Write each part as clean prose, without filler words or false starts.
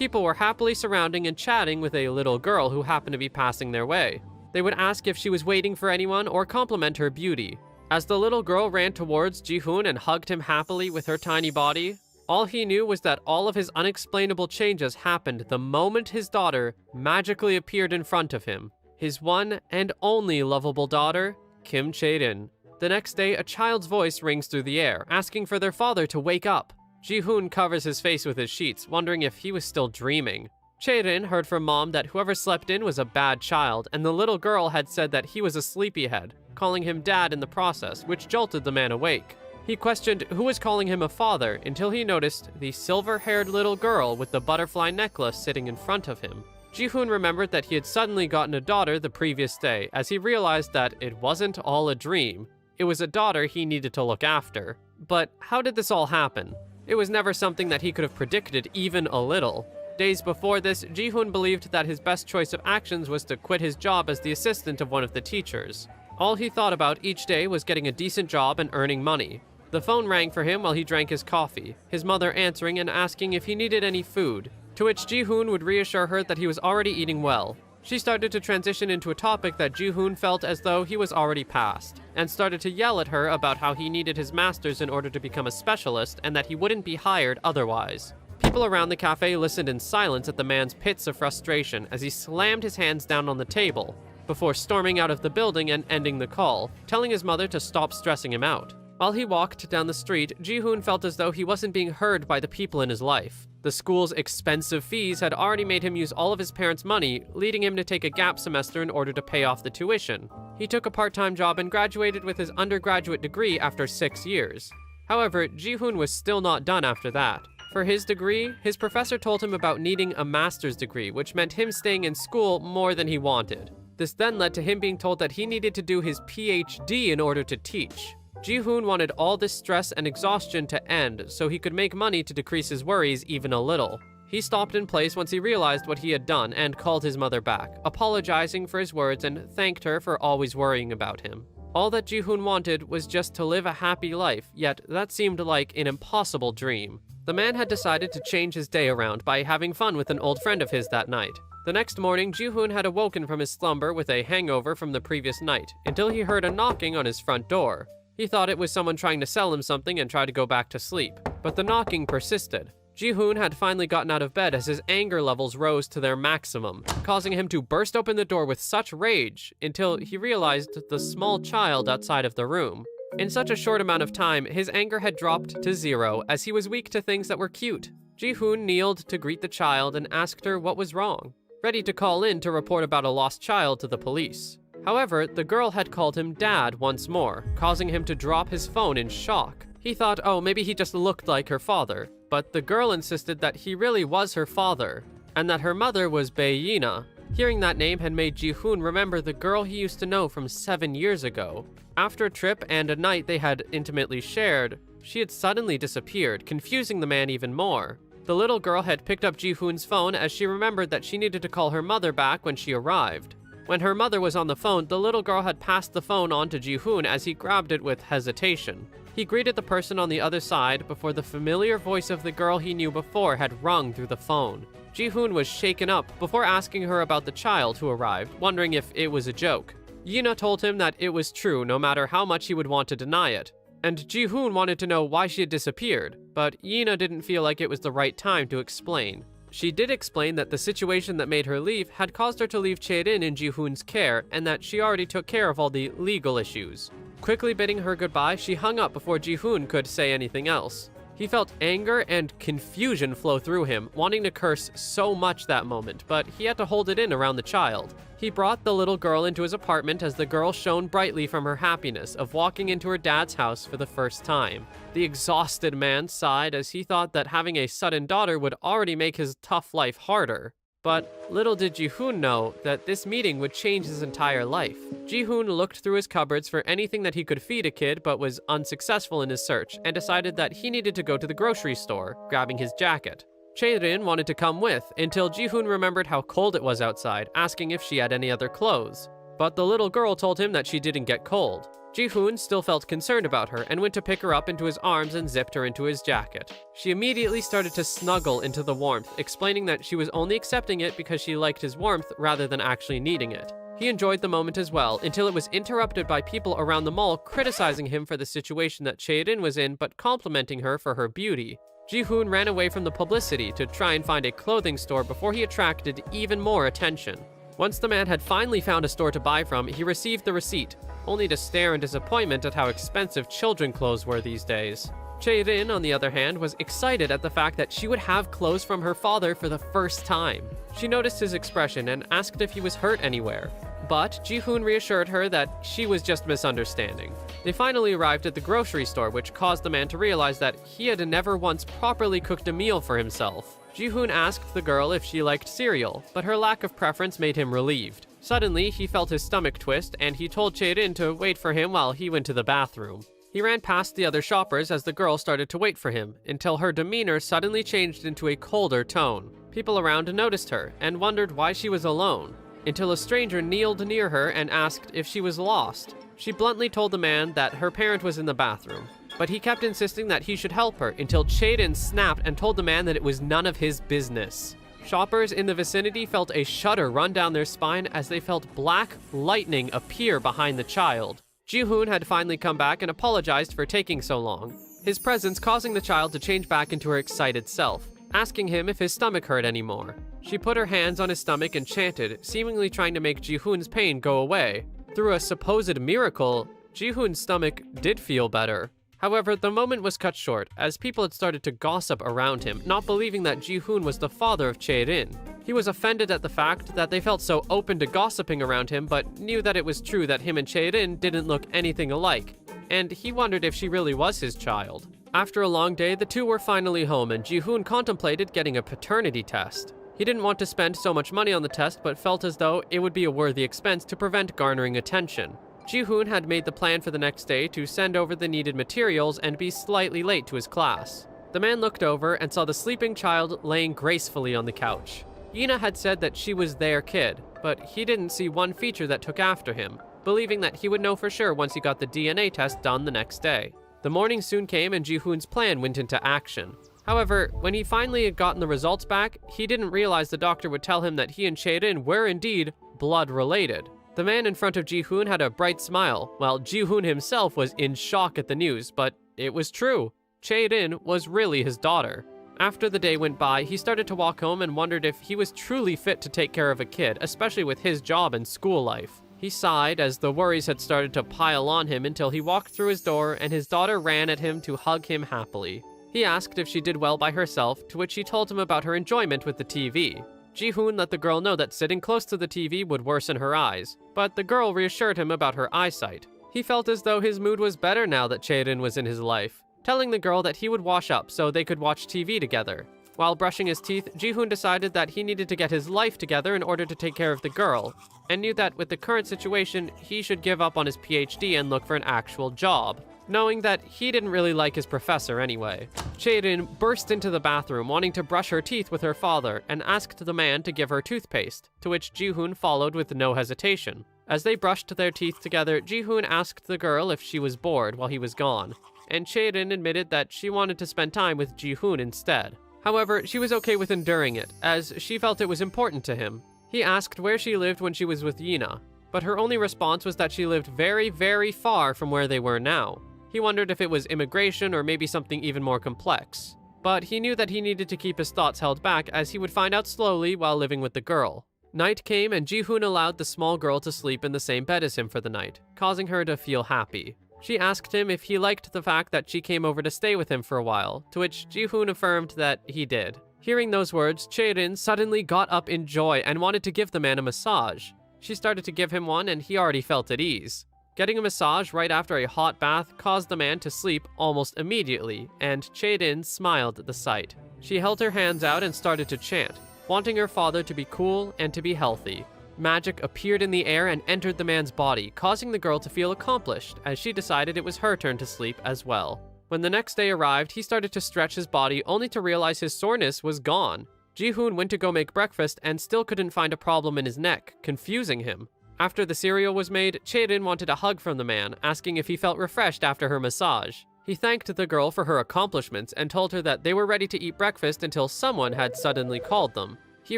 People were happily surrounding and chatting with a little girl who happened to be passing their way. They would ask if she was waiting for anyone or compliment her beauty. As the little girl ran towards Ji-hoon and hugged him happily with her tiny body, all he knew was that all of his unexplainable changes happened the moment his daughter magically appeared in front of him. His one and only lovable daughter, Kim Chae-rin. The next day, a child's voice rings through the air, asking for their father to wake up. Ji-hoon covers his face with his sheets, wondering if he was still dreaming. Chae-rin heard from Mom that whoever slept in was a bad child, and the little girl had said that he was a sleepyhead, calling him dad in the process, which jolted the man awake. He questioned who was calling him a father until he noticed the silver-haired little girl with the butterfly necklace sitting in front of him. Ji-hoon remembered that he had suddenly gotten a daughter the previous day, as he realized that it wasn't all a dream. It was a daughter he needed to look after. But how did this all happen? It was never something that he could have predicted even a little. Days before this, Ji-hoon believed that his best choice of actions was to quit his job as the assistant of one of the teachers. All he thought about each day was getting a decent job and earning money. The phone rang for him while he drank his coffee, his mother answering and asking if he needed any food, to which Ji-hoon would reassure her that he was already eating well. She started to transition into a topic that Ji-hoon felt as though he was already past, and started to yell at her about how he needed his master's in order to become a specialist and that he wouldn't be hired otherwise. People around the cafe listened in silence at the man's pits of frustration as he slammed his hands down on the table, before storming out of the building and ending the call, telling his mother to stop stressing him out. While he walked down the street, Ji-hoon felt as though he wasn't being heard by the people in his life. The school's expensive fees had already made him use all of his parents' money, leading him to take a gap semester in order to pay off the tuition. He took a part-time job and graduated with his undergraduate degree after 6 years. However, Ji-hoon was still not done after that. For his degree, his professor told him about needing a master's degree, which meant him staying in school more than he wanted. This then led to him being told that he needed to do his PhD in order to teach. Ji-hoon wanted all this stress and exhaustion to end so he could make money to decrease his worries even a little. He stopped in place once he realized what he had done and called his mother back, apologizing for his words and thanked her for always worrying about him. All that Ji-hoon wanted was just to live a happy life, yet that seemed like an impossible dream. The man had decided to change his day around by having fun with an old friend of his that night. The next morning, Ji-hoon had awoken from his slumber with a hangover from the previous night, until he heard a knocking on his front door. He thought it was someone trying to sell him something and tried to go back to sleep, but the knocking persisted. Ji-hoon had finally gotten out of bed as his anger levels rose to their maximum, causing him to burst open the door with such rage until he realized the small child outside of the room. In such a short amount of time, his anger had dropped to 0 as he was weak to things that were cute. Ji-hoon kneeled to greet the child and asked her what was wrong, ready to call in to report about a lost child to the police. However, the girl had called him dad once more, causing him to drop his phone in shock. He thought, oh, maybe he just looked like her father, but the girl insisted that he really was her father, and that her mother was Bae-yina. Hearing that name had made Ji-hoon remember the girl he used to know from 7 years ago. After a trip and a night they had intimately shared, she had suddenly disappeared, confusing the man even more. The little girl had picked up Ji-hoon's phone as she remembered that she needed to call her mother back when she arrived. When her mother was on the phone, the little girl had passed the phone on to Ji-hoon as he grabbed it with hesitation. He greeted the person on the other side before the familiar voice of the girl he knew before had rung through the phone. Ji-hoon was shaken up before asking her about the child who arrived, wondering if it was a joke. Yina told him that it was true no matter how much he would want to deny it. And Ji-hoon wanted to know why she had disappeared, but Yina didn't feel like it was the right time to explain. She did explain that the situation that made her leave had caused her to leave Chae-rin in Ji-hoon's care and that she already took care of all the legal issues. Quickly bidding her goodbye, she hung up before Ji-hoon could say anything else. He felt anger and confusion flow through him, wanting to curse so much that moment, but he had to hold it in around the child. He brought the little girl into his apartment as the girl shone brightly from her happiness of walking into her dad's house for the first time. The exhausted man sighed as he thought that having a sudden daughter would already make his tough life harder. But little did Ji-hoon know that this meeting would change his entire life. Ji-hoon looked through his cupboards for anything that he could feed a kid but was unsuccessful in his search and decided that he needed to go to the grocery store, grabbing his jacket. Chae-rin wanted to come with until Ji-hoon remembered how cold it was outside, asking if she had any other clothes. But the little girl told him that she didn't get cold. Ji-hoon still felt concerned about her and went to pick her up into his arms and zipped her into his jacket. She immediately started to snuggle into the warmth, explaining that she was only accepting it because she liked his warmth rather than actually needing it. He enjoyed the moment as well, until it was interrupted by people around the mall criticizing him for the situation that Chae-in was in, but complimenting her for her beauty. Ji-hoon ran away from the publicity to try and find a clothing store before he attracted even more attention. Once the man had finally found a store to buy from, he received the receipt, only to stare in disappointment at how expensive children clothes were these days. Chae-in, on the other hand, was excited at the fact that she would have clothes from her father for the first time. She noticed his expression and asked if he was hurt anywhere, but Ji-hoon reassured her that she was just misunderstanding. They finally arrived at the grocery store, which caused the man to realize that he had never once properly cooked a meal for himself. Ji-hoon asked the girl if she liked cereal, but her lack of preference made him relieved. Suddenly, he felt his stomach twist, and he told Chae-in to wait for him while he went to the bathroom. He ran past the other shoppers as the girl started to wait for him, until her demeanor suddenly changed into a colder tone. People around noticed her, and wondered why she was alone, until a stranger kneeled near her and asked if she was lost. She bluntly told the man that her parent was in the bathroom, but he kept insisting that he should help her, until Chae-in snapped and told the man that it was none of his business. Shoppers in the vicinity felt a shudder run down their spine as they felt black lightning appear behind the child. Ji-hoon had finally come back and apologized for taking so long, his presence causing the child to change back into her excited self, asking him if his stomach hurt anymore. She put her hands on his stomach and chanted, seemingly trying to make Ji-hoon's pain go away. Through a supposed miracle, Ji-hoon's stomach did feel better. However, the moment was cut short, as people had started to gossip around him, not believing that Ji-hoon was the father of Chae-in. He was offended at the fact that they felt so open to gossiping around him, but knew that it was true that him and Chae-in didn't look anything alike, and he wondered if she really was his child. After a long day, the two were finally home, and Ji-hoon contemplated getting a paternity test. He didn't want to spend so much money on the test, but felt as though it would be a worthy expense to prevent garnering attention. Ji-hoon had made the plan for the next day to send over the needed materials and be slightly late to his class. The man looked over and saw the sleeping child laying gracefully on the couch. Yina had said that she was their kid, but he didn't see one feature that took after him, believing that he would know for sure once he got the DNA test done the next day. The morning soon came and Ji-hoon's plan went into action. However, when he finally had gotten the results back, he didn't realize the doctor would tell him that he and Chae-in were indeed blood-related. The man in front of Ji-hoon had a bright smile, while Ji-hoon himself was in shock at the news, but it was true. Chae-in was really his daughter. After the day went by, he started to walk home and wondered if he was truly fit to take care of a kid, especially with his job and school life. He sighed as the worries had started to pile on him until he walked through his door and his daughter ran at him to hug him happily. He asked if she did well by herself, to which she told him about her enjoyment with the TV. Ji-hoon let the girl know that sitting close to the TV would worsen her eyes, but the girl reassured him about her eyesight. He felt as though his mood was better now that Chae-in was in his life, telling the girl that he would wash up so they could watch TV together. While brushing his teeth, Ji-hoon decided that he needed to get his life together in order to take care of the girl, and knew that with the current situation, he should give up on his PhD and look for an actual job, knowing that he didn't really like his professor anyway. Chae-in burst into the bathroom wanting to brush her teeth with her father and asked the man to give her toothpaste, to which Ji-hoon followed with no hesitation. As they brushed their teeth together, Ji-hoon asked the girl if she was bored while he was gone, and Chae-in admitted that she wanted to spend time with Ji-hoon instead. However, she was okay with enduring it, as she felt it was important to him. He asked where she lived when she was with Yina, but her only response was that she lived very, very far from where they were now. He wondered if it was immigration or maybe something even more complex. But he knew that he needed to keep his thoughts held back, as he would find out slowly while living with the girl. Night came and Ji-hoon allowed the small girl to sleep in the same bed as him for the night, causing her to feel happy. She asked him if he liked the fact that she came over to stay with him for a while, to which Ji-hoon affirmed that he did. Hearing those words, Chae-in suddenly got up in joy and wanted to give the man a massage. She started to give him one and he already felt at ease. Getting a massage right after a hot bath caused the man to sleep almost immediately, and Chae-in smiled at the sight. She held her hands out and started to chant, wanting her father to be cool and to be healthy. Magic appeared in the air and entered the man's body, causing the girl to feel accomplished, as she decided it was her turn to sleep as well. When the next day arrived, he started to stretch his body only to realize his soreness was gone. Ji-hoon went to go make breakfast and still couldn't find a problem in his neck, confusing him. After the cereal was made, Chae-in wanted a hug from the man, asking if he felt refreshed after her massage. He thanked the girl for her accomplishments and told her that they were ready to eat breakfast until someone had suddenly called them. He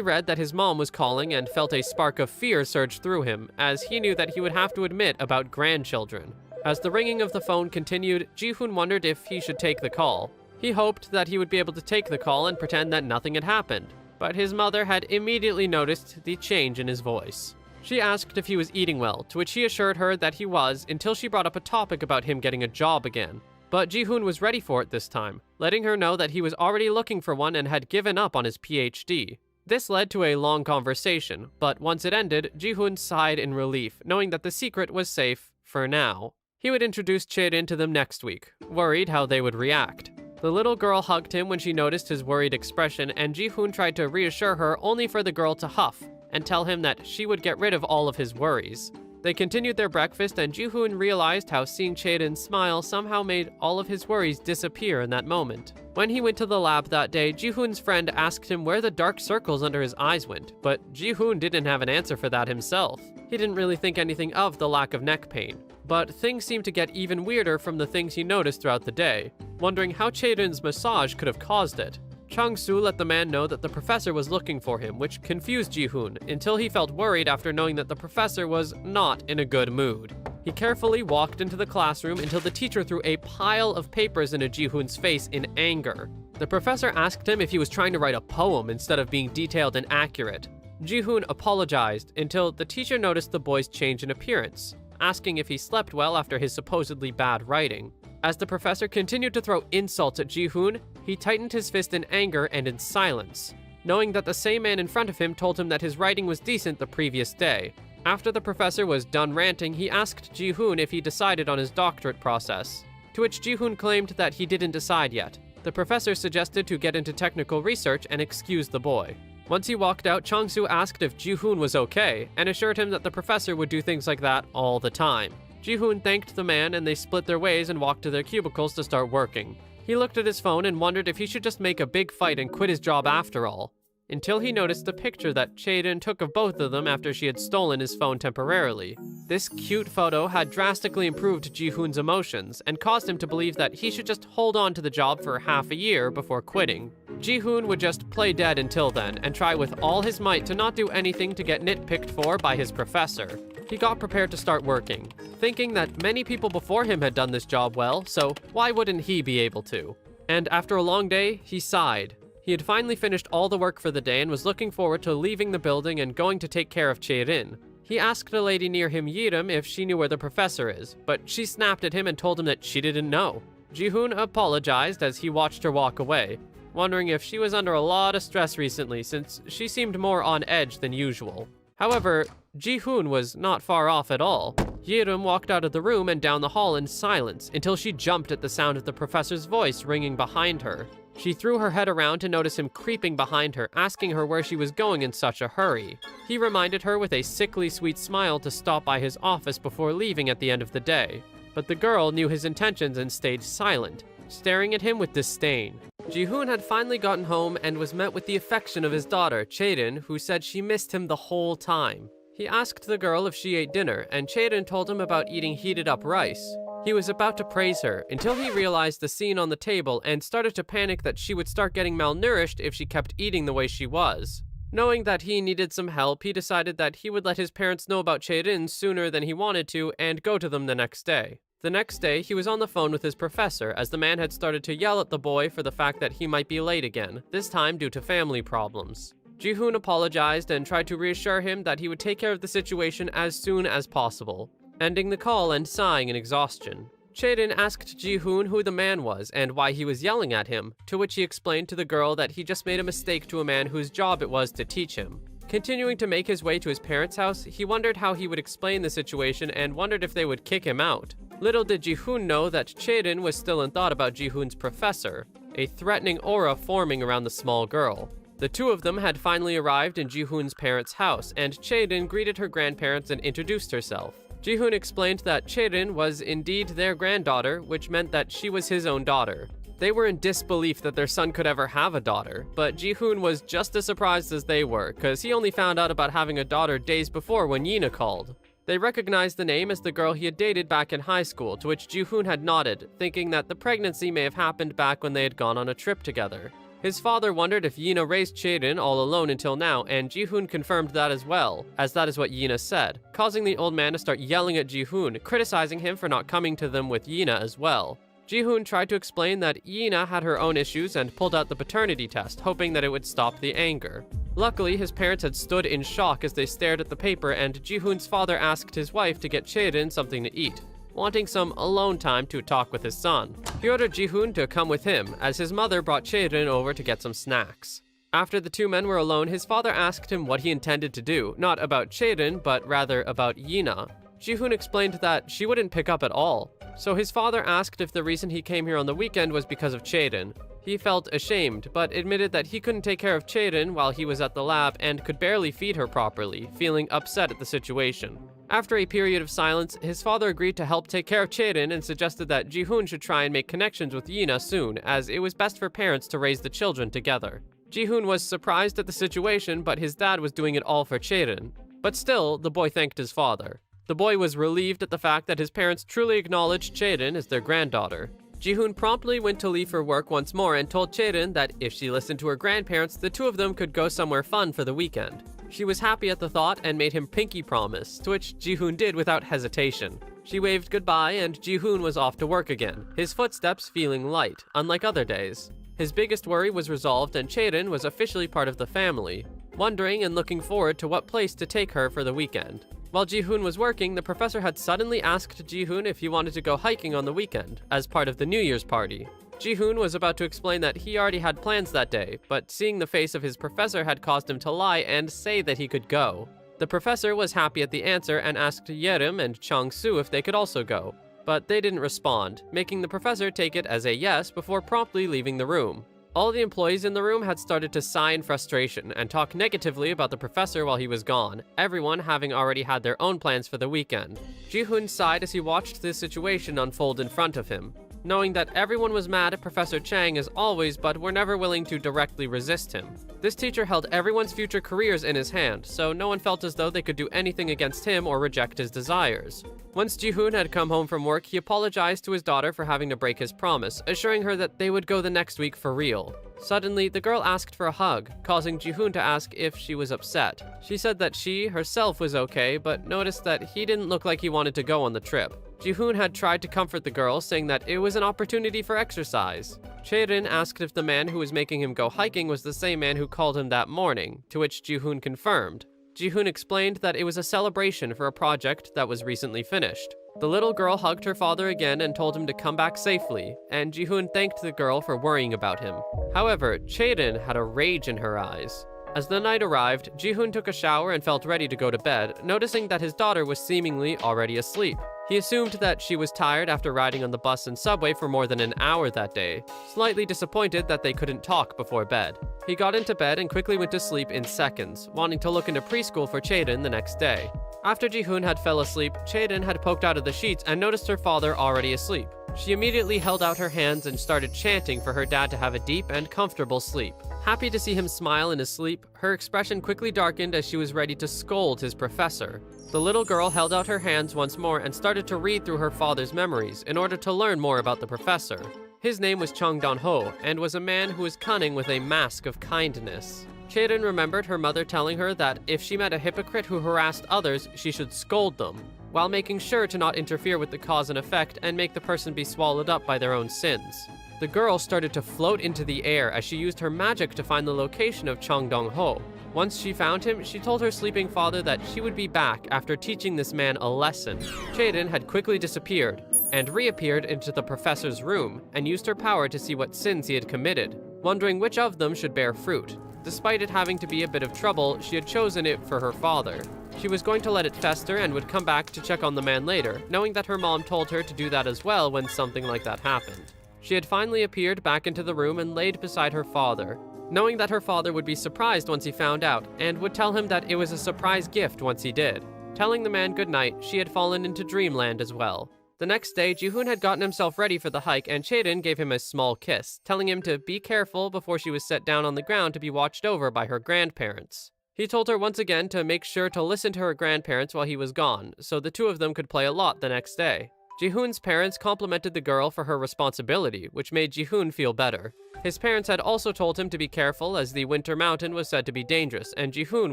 read that his mom was calling and felt a spark of fear surge through him, as he knew that he would have to admit about grandchildren. As the ringing of the phone continued, Ji-hoon wondered if he should take the call. He hoped that he would be able to take the call and pretend that nothing had happened, but his mother had immediately noticed the change in his voice. She asked if he was eating well, to which he assured her that he was until she brought up a topic about him getting a job again. But Ji-hoon was ready for it this time, letting her know that he was already looking for one and had given up on his PhD. This led to a long conversation, but once it ended, Ji-hoon sighed in relief, knowing that the secret was safe for now. He would introduce Chae-in to them next week, worried how they would react. The little girl hugged him when she noticed his worried expression, and Ji-hoon tried to reassure her only for the girl to huff and tell him that she would get rid of all of his worries. They continued their breakfast, and Ji-hoon realized how seeing Chae-in smile somehow made all of his worries disappear in that moment. When he went to the lab that day, Ji-hoon's friend asked him where the dark circles under his eyes went, but Ji-hoon didn't have an answer for that himself. He didn't really think anything of the lack of neck pain. But things seemed to get even weirder from the things he noticed throughout the day, wondering how Chae-in's massage could have caused it. Chang-soo let the man know that the professor was looking for him, which confused Ji-hoon until he felt worried after knowing that the professor was not in a good mood. He carefully walked into the classroom until the teacher threw a pile of papers into Ji-hoon's face in anger. The professor asked him if he was trying to write a poem instead of being detailed and accurate. Ji-hoon apologized until the teacher noticed the boy's change in appearance, asking if he slept well after his supposedly bad writing. As the professor continued to throw insults at Ji-hoon, he tightened his fist in anger and in silence, knowing that the same man in front of him told him that his writing was decent the previous day. After the professor was done ranting, he asked Ji-hoon if he decided on his doctorate process, to which Ji-hoon claimed that he didn't decide yet. The professor suggested to get into technical research and excuse the boy. Once he walked out, Chang-soo asked if Ji-hoon was okay and assured him that the professor would do things like that all the time. Ji-hoon thanked the man and they split their ways and walked to their cubicles to start working. He looked at his phone and wondered if he should just make a big fight and quit his job after all, until he noticed the picture that Chae-in took of both of them after she had stolen his phone temporarily. This cute photo had drastically improved Ji-hoon's emotions and caused him to believe that he should just hold on to the job for half a year before quitting. Ji-hoon would just play dead until then and try with all his might to not do anything to get nitpicked for by his professor. He got prepared to start working, thinking that many people before him had done this job well, so why wouldn't he be able to? And after a long day, he sighed. He had finally finished all the work for the day and was looking forward to leaving the building and going to take care of Chae-in. He asked a lady near him, Yirim, if she knew where the professor is, but she snapped at him and told him that she didn't know. Ji-hoon apologized as he watched her walk away, wondering if she was under a lot of stress recently since she seemed more on edge than usual. However, Ji-hoon was not far off at all. Yirim walked out of the room and down the hall in silence until she jumped at the sound of the professor's voice ringing behind her. She threw her head around to notice him creeping behind her, asking her where she was going in such a hurry. He reminded her with a sickly sweet smile to stop by his office before leaving at the end of the day. But the girl knew his intentions and stayed silent, staring at him with disdain. Ji-hoon had finally gotten home and was met with the affection of his daughter, Chae-in, who said she missed him the whole time. He asked the girl if she ate dinner, and Chae-in told him about eating heated up rice. He was about to praise her until he realized the scene on the table and started to panic that she would start getting malnourished if she kept eating the way she was. Knowing that he needed some help, he decided that he would let his parents know about Chae-in sooner than he wanted to and go to them the next day. The next day, he was on the phone with his professor as the man had started to yell at the boy for the fact that he might be late again, this time due to family problems. Ji-hoon apologized and tried to reassure him that he would take care of the situation as soon as possible, ending the call and sighing in exhaustion. Chae-in asked Ji-hoon who the man was and why he was yelling at him, to which he explained to the girl that he just made a mistake to a man whose job it was to teach him. Continuing to make his way to his parents' house, he wondered how he would explain the situation and wondered if they would kick him out. Little did Ji-hoon know that Chae-in was still in thought about Ji-hoon's professor, a threatening aura forming around the small girl. The two of them had finally arrived in Ji-hoon's parents' house, and Chae-in greeted her grandparents and introduced herself. Ji-hoon explained that Chae-in was indeed their granddaughter, which meant that she was his own daughter. They were in disbelief that their son could ever have a daughter, but Ji-hoon was just as surprised as they were, cause he only found out about having a daughter days before when Yina called. They recognized the name as the girl he had dated back in high school, to which Ji-hoon had nodded, thinking that the pregnancy may have happened back when they had gone on a trip together. His father wondered if Yina raised Chaedin all alone until now, and Ji-hoon confirmed that as well, as that is what Yina said, causing the old man to start yelling at Ji-hoon, criticizing him for not coming to them with Yina as well. Ji-hoon tried to explain that Yina had her own issues and pulled out the paternity test, hoping that it would stop the anger. Luckily, his parents had stood in shock as they stared at the paper, and Ji-hoon's father asked his wife to get Chaedin something to eat, wanting some alone time to talk with his son. He ordered Ji-hoon to come with him, as his mother brought Chaedin over to get some snacks. After the two men were alone, his father asked him what he intended to do, not about Chaedin, but rather about Yina. Ji-hoon explained that she wouldn't pick up at all, so his father asked if the reason he came here on the weekend was because of Chaedin. He felt ashamed, but admitted that he couldn't take care of Chaedin while he was at the lab and could barely feed her properly, feeling upset at the situation. After a period of silence, his father agreed to help take care of Chaedin and suggested that Ji-hoon should try and make connections with Yina soon, as it was best for parents to raise the children together. Ji-hoon was surprised at the situation, but his dad was doing it all for Chaedin. But still, the boy thanked his father. The boy was relieved at the fact that his parents truly acknowledged Chaedin as their granddaughter. Ji-hoon promptly went to leave for work once more and told Chaedin that if she listened to her grandparents, the two of them could go somewhere fun for the weekend. She was happy at the thought and made him pinky promise, to which Ji-hoon did without hesitation. She waved goodbye and Ji-hoon was off to work again, his footsteps feeling light, unlike other days. His biggest worry was resolved and Chaedin was officially part of the family, wondering and looking forward to what place to take her for the weekend. While Ji-hoon was working, the professor had suddenly asked Ji-hoon if he wanted to go hiking on the weekend, as part of the New Year's party. Ji-hoon was about to explain that he already had plans that day, but seeing the face of his professor had caused him to lie and say that he could go. The professor was happy at the answer and asked Yerim and Chang-soo if they could also go, but they didn't respond, making the professor take it as a yes before promptly leaving the room. All the employees in the room had started to sigh in frustration and talk negatively about the professor while he was gone, everyone having already had their own plans for the weekend. Ji-hoon sighed as he watched this situation unfold in front of him, knowing that everyone was mad at Professor Chang as always, but were never willing to directly resist him. This teacher held everyone's future careers in his hand, so no one felt as though they could do anything against him or reject his desires. Once Ji-hoon had come home from work, he apologized to his daughter for having to break his promise, assuring her that they would go the next week for real. Suddenly, the girl asked for a hug, causing Ji-hoon to ask if she was upset. She said that she, herself, was okay, but noticed that he didn't look like he wanted to go on the trip. Ji-hoon had tried to comfort the girl, saying that it was an opportunity for exercise. Chaedin asked if the man who was making him go hiking was the same man who called him that morning, to which Ji-hoon confirmed. Ji-hoon explained that it was a celebration for a project that was recently finished. The little girl hugged her father again and told him to come back safely, and Ji-hoon thanked the girl for worrying about him. However, Chaedin had a rage in her eyes. As the night arrived, Ji-hoon took a shower and felt ready to go to bed, noticing that his daughter was seemingly already asleep. He assumed that she was tired after riding on the bus and subway for more than an hour that day, slightly disappointed that they couldn't talk before bed. He got into bed and quickly went to sleep in seconds, wanting to look into preschool for Chaedin the next day. After Ji-hoon had fell asleep, Chaedin had poked out of the sheets and noticed her father already asleep. She immediately held out her hands and started chanting for her dad to have a deep and comfortable sleep. Happy to see him smile in his sleep, her expression quickly darkened as she was ready to scold his professor. The little girl held out her hands once more and started to read through her father's memories in order to learn more about the professor. His name was Chung Dan-ho and was a man who was cunning with a mask of kindness. Chaedin remembered her mother telling her that if she met a hypocrite who harassed others, she should scold them, while making sure to not interfere with the cause and effect and make the person be swallowed up by their own sins. The girl started to float into the air as she used her magic to find the location of Chung Dan-ho. Once she found him, she told her sleeping father that she would be back after teaching this man a lesson. Chaedin had quickly disappeared and reappeared into the professor's room and used her power to see what sins he had committed, wondering which of them should bear fruit. Despite it having to be a bit of trouble, she had chosen it for her father. She was going to let it fester and would come back to check on the man later, knowing that her mom told her to do that as well when something like that happened. She had finally appeared back into the room and laid beside her father, knowing that her father would be surprised once he found out, and would tell him that it was a surprise gift once he did. Telling the man goodnight, she had fallen into dreamland as well. The next day, Ji-hoon had gotten himself ready for the hike, and Chaedin gave him a small kiss, telling him to be careful before she was set down on the ground to be watched over by her grandparents. He told her once again to make sure to listen to her grandparents while he was gone, so the two of them could play a lot the next day. Jihoon's parents complimented the girl for her responsibility, which made Jihoon feel better. His parents had also told him to be careful as the Winter Mountain was said to be dangerous, and Jihoon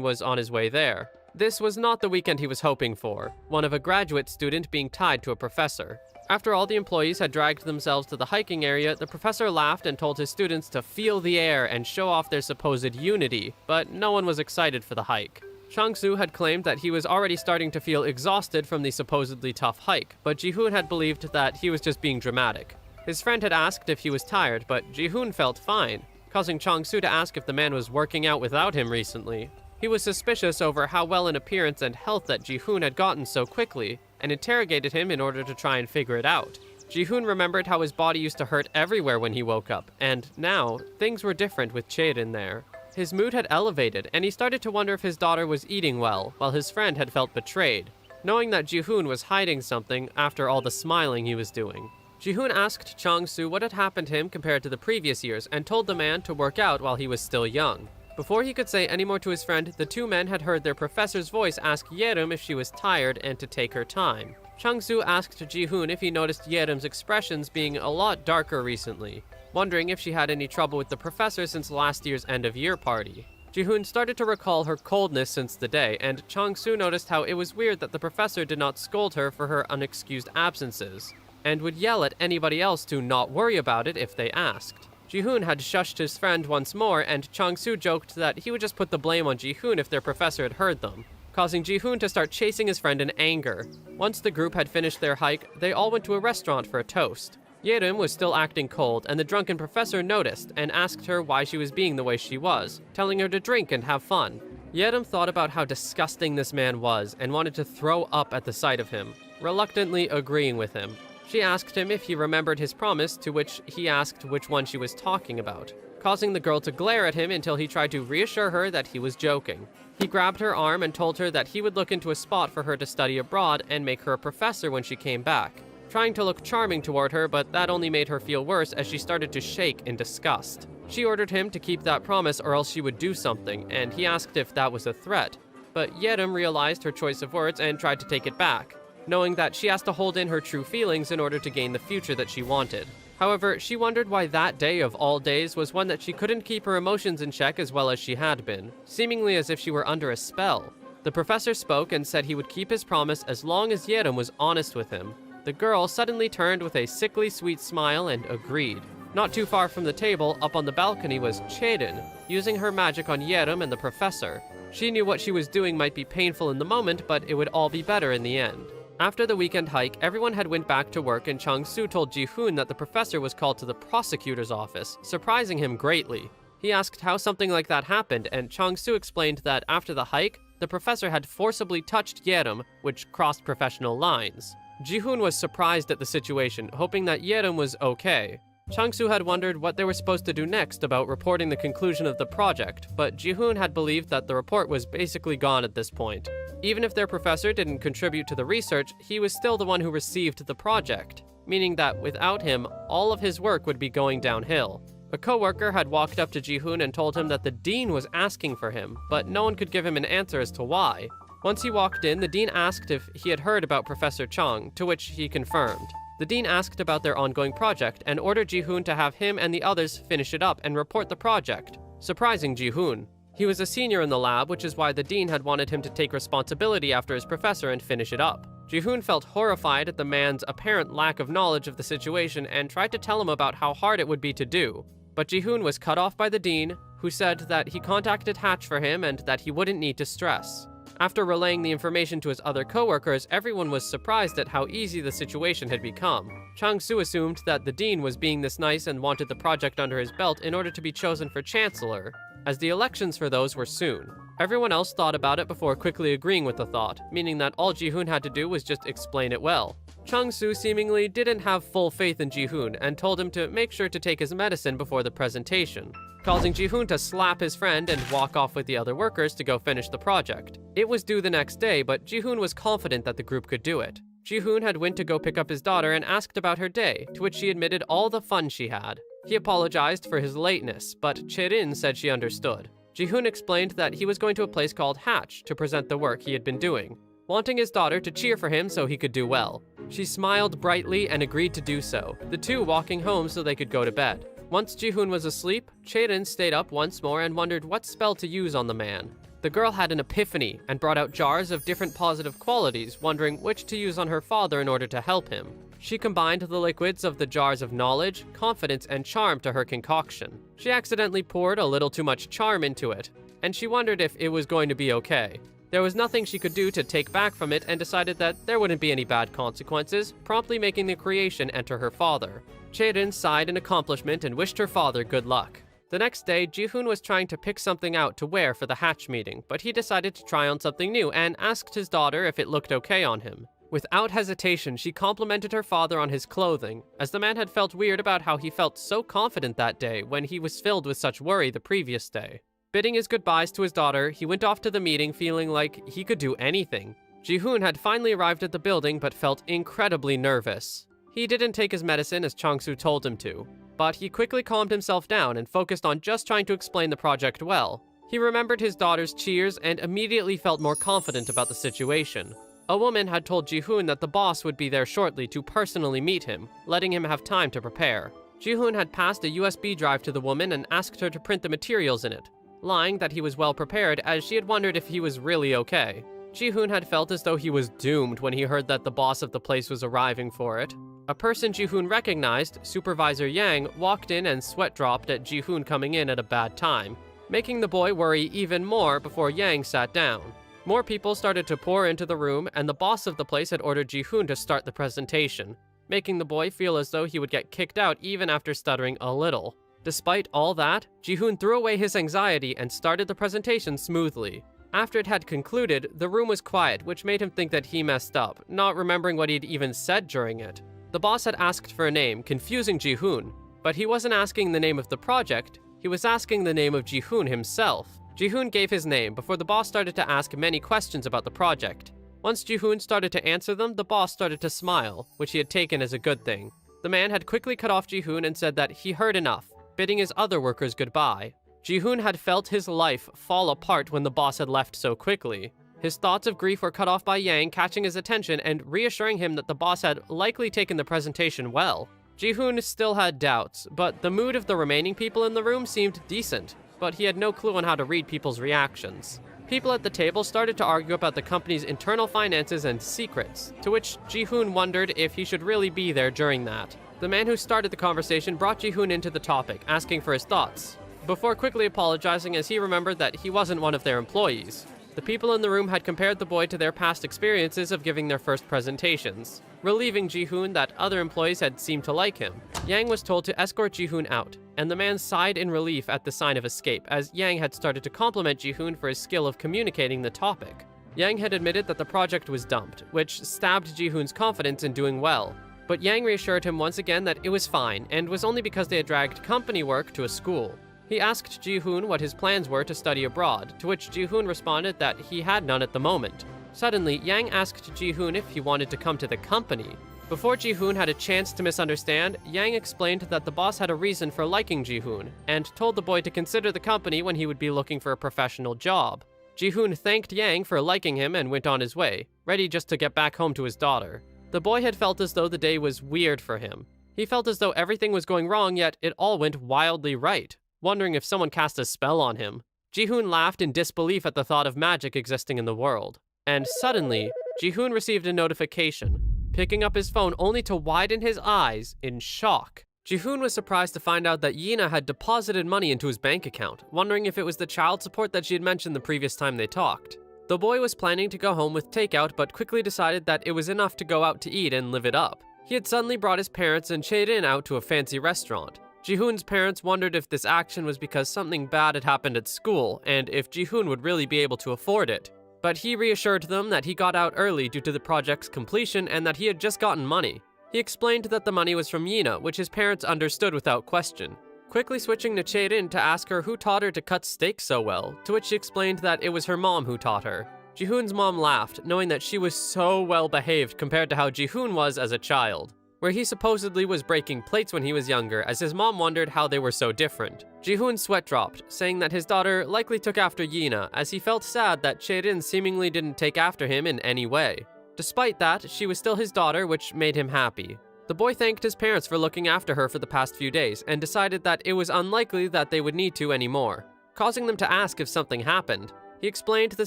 was on his way there. This was not the weekend he was hoping for, one of a graduate student being tied to a professor. After all the employees had dragged themselves to the hiking area, the professor laughed and told his students to feel the air and show off their supposed unity, but no one was excited for the hike. Chang-soo had claimed that he was already starting to feel exhausted from the supposedly tough hike, but Jihoon had believed that he was just being dramatic. His friend had asked if he was tired, but Jihoon felt fine, causing Chang-soo to ask if the man was working out without him recently. He was suspicious over how well in appearance and health that Jihoon had gotten so quickly, and interrogated him in order to try and figure it out. Jihoon remembered how his body used to hurt everywhere when he woke up, and now, things were different with Chaedin there. His mood had elevated, and he started to wonder if his daughter was eating well, while his friend had felt betrayed, knowing that Jihoon was hiding something after all the smiling he was doing. Jihoon asked Chang-soo what had happened to him compared to the previous years, and told the man to work out while he was still young. Before he could say any more to his friend, the two men had heard their professor's voice ask Yerim if she was tired and to take her time. Chang-soo asked Jihoon if he noticed Yerim's expressions being a lot darker recently, wondering if she had any trouble with the professor since last year's end-of-year party. Jihoon started to recall her coldness since the day, and Chang-soo noticed how it was weird that the professor did not scold her for her unexcused absences, and would yell at anybody else to not worry about it if they asked. Jihoon had shushed his friend once more, and Chang-soo joked that he would just put the blame on Jihoon if their professor had heard them, causing Jihoon to start chasing his friend in anger. Once the group had finished their hike, they all went to a restaurant for a toast. Yerim was still acting cold, and the drunken professor noticed and asked her why she was being the way she was, telling her to drink and have fun. Yerim thought about how disgusting this man was and wanted to throw up at the sight of him, reluctantly agreeing with him. She asked him if he remembered his promise, to which he asked which one she was talking about, causing the girl to glare at him until he tried to reassure her that he was joking. He grabbed her arm and told her that he would look into a spot for her to study abroad and make her a professor when she came back, trying to look charming toward her, but that only made her feel worse as she started to shake in disgust. She ordered him to keep that promise or else she would do something, and he asked if that was a threat. But Yerim realized her choice of words and tried to take it back, knowing that she has to hold in her true feelings in order to gain the future that she wanted. However, she wondered why that day of all days was one that she couldn't keep her emotions in check as well as she had been, seemingly as if she were under a spell. The professor spoke and said he would keep his promise as long as Yerim was honest with him. The girl suddenly turned with a sickly sweet smile and agreed. Not too far from the table, up on the balcony, was Chaedin, using her magic on Yerim and the professor. She knew what she was doing might be painful in the moment, but it would all be better in the end. After the weekend hike, everyone had went back to work, and Chang-soo told Jihoon that the professor was called to the prosecutor's office, surprising him greatly. He asked how something like that happened, and Chang-soo explained that after the hike, the professor had forcibly touched Yerim, which crossed professional lines. Jihoon was surprised at the situation, hoping that Yerim was okay. Chang-soo had wondered what they were supposed to do next about reporting the conclusion of the project, but Jihoon had believed that the report was basically gone at this point. Even if their professor didn't contribute to the research, he was still the one who received the project, meaning that without him, all of his work would be going downhill. A coworker had walked up to Jihoon and told him that the dean was asking for him, but no one could give him an answer as to why. Once he walked in, the dean asked if he had heard about Professor Chang, to which he confirmed. The dean asked about their ongoing project and ordered Jihoon to have him and the others finish it up and report the project, surprising Jihoon. He was a senior in the lab, which is why the dean had wanted him to take responsibility after his professor and finish it up. Jihoon felt horrified at the man's apparent lack of knowledge of the situation and tried to tell him about how hard it would be to do. But Jihoon was cut off by the dean, who said that he contacted Hatch for him and that he wouldn't need to stress. After relaying the information to his other coworkers, everyone was surprised at how easy the situation had become. Chang-soo assumed that the dean was being this nice and wanted the project under his belt in order to be chosen for chancellor, as the elections for those were soon. Everyone else thought about it before quickly agreeing with the thought, meaning that all Jihoon had to do was just explain it well. Chang-soo seemingly didn't have full faith in Jihoon and told him to make sure to take his medicine before the presentation, causing Jihoon to slap his friend and walk off with the other workers to go finish the project. It was due the next day, but Jihoon was confident that the group could do it. Jihoon had went to go pick up his daughter and asked about her day, to which she admitted all the fun she had. He apologized for his lateness, but Chaedin said she understood. Jihoon explained that he was going to a place called Hatch to present the work he had been doing, wanting his daughter to cheer for him so he could do well. She smiled brightly and agreed to do so, the two walking home so they could go to bed. Once Jihoon was asleep, Chaerin stayed up once more and wondered what spell to use on the man. The girl had an epiphany and brought out jars of different positive qualities, wondering which to use on her father in order to help him. She combined the liquids of the jars of knowledge, confidence, and charm to her concoction. She accidentally poured a little too much charm into it, and she wondered if it was going to be okay. There was nothing she could do to take back from it and decided that there wouldn't be any bad consequences, promptly making the creation enter her father. Chaerin sighed in accomplishment and wished her father good luck. The next day, Jihoon was trying to pick something out to wear for the Hatch meeting, but he decided to try on something new and asked his daughter if it looked okay on him. Without hesitation, she complimented her father on his clothing, as the man had felt weird about how he felt so confident that day when he was filled with such worry the previous day. Bidding his goodbyes to his daughter, he went off to the meeting feeling like he could do anything. Jihoon had finally arrived at the building but felt incredibly nervous. He didn't take his medicine as Changsu told him to, but he quickly calmed himself down and focused on just trying to explain the project well. He remembered his daughter's cheers and immediately felt more confident about the situation. A woman had told Jihoon that the boss would be there shortly to personally meet him, letting him have time to prepare. Jihoon had passed a USB drive to the woman and asked her to print the materials in it, lying that he was well prepared as she had wondered if he was really okay. Jihoon had felt as though he was doomed when he heard that the boss of the place was arriving for it. A person Jihoon recognized, Supervisor Yang, walked in and sweat dropped at Jihoon coming in at a bad time, making the boy worry even more before Yang sat down. More people started to pour into the room, and the boss of the place had ordered Jihoon to start the presentation, making the boy feel as though he would get kicked out even after stuttering a little. Despite all that, Jihoon threw away his anxiety and started the presentation smoothly. After it had concluded, the room was quiet, which made him think that he messed up, not remembering what he'd even said during it. The boss had asked for a name, confusing Jihoon, but he wasn't asking the name of the project, he was asking the name of Jihoon himself. Jihoon gave his name before the boss started to ask many questions about the project. Once Jihoon started to answer them, the boss started to smile, which he had taken as a good thing. The man had quickly cut off Jihoon and said that he heard enough, bidding his other workers goodbye. Jihoon had felt his life fall apart when the boss had left so quickly. His thoughts of grief were cut off by Yang catching his attention and reassuring him that the boss had likely taken the presentation well. Jihoon still had doubts, but the mood of the remaining people in the room seemed decent, but he had no clue on how to read people's reactions. People at the table started to argue about the company's internal finances and secrets, to which Jihoon wondered if he should really be there during that. The man who started the conversation brought Jihoon into the topic, asking for his thoughts, before quickly apologizing as he remembered that he wasn't one of their employees. The people in the room had compared the boy to their past experiences of giving their first presentations, relieving Jihoon that other employees had seemed to like him. Yang was told to escort Jihoon out, and the man sighed in relief at the sign of escape as Yang had started to compliment Jihoon for his skill of communicating the topic. Yang had admitted that the project was dumped, which stabbed Jihoon's confidence in doing well. But Yang reassured him once again that it was fine, and was only because they had dragged company work to a school. He asked Jihoon what his plans were to study abroad, to which Jihoon responded that he had none at the moment. Suddenly, Yang asked Jihoon if he wanted to come to the company. Before Jihoon had a chance to misunderstand, Yang explained that the boss had a reason for liking Jihoon, and told the boy to consider the company when he would be looking for a professional job. Jihoon thanked Yang for liking him and went on his way, ready just to get back home to his daughter. The boy had felt as though the day was weird for him. He felt as though everything was going wrong, yet it all went wildly right, wondering if someone cast a spell on him. Jihoon laughed in disbelief at the thought of magic existing in the world. And suddenly, Jihoon received a notification, picking up his phone only to widen his eyes in shock. Jihoon was surprised to find out that Yina had deposited money into his bank account, wondering if it was the child support that she had mentioned the previous time they talked. The boy was planning to go home with takeout, but quickly decided that it was enough to go out to eat and live it up. He had suddenly brought his parents and Chaerin out to a fancy restaurant. Jihoon's parents wondered if this action was because something bad had happened at school, and if Jihoon would really be able to afford it. But he reassured them that he got out early due to the project's completion and that he had just gotten money. He explained that the money was from Yina, which his parents understood without question. Quickly switching to Chaerin to ask her who taught her to cut steak so well, to which she explained that it was her mom who taught her. Jihoon's mom laughed, knowing that she was so well behaved compared to how Jihoon was as a child. where he supposedly was breaking plates when he was younger, as his mom wondered how they were so different. Ji-hoon's sweat dropped, saying that his daughter likely took after Yina, as he felt sad that Chae-rin seemingly didn't take after him in any way. Despite that, she was still his daughter, which made him happy. The boy thanked his parents for looking after her for the past few days, and decided that it was unlikely that they would need to anymore, causing them to ask if something happened. He explained the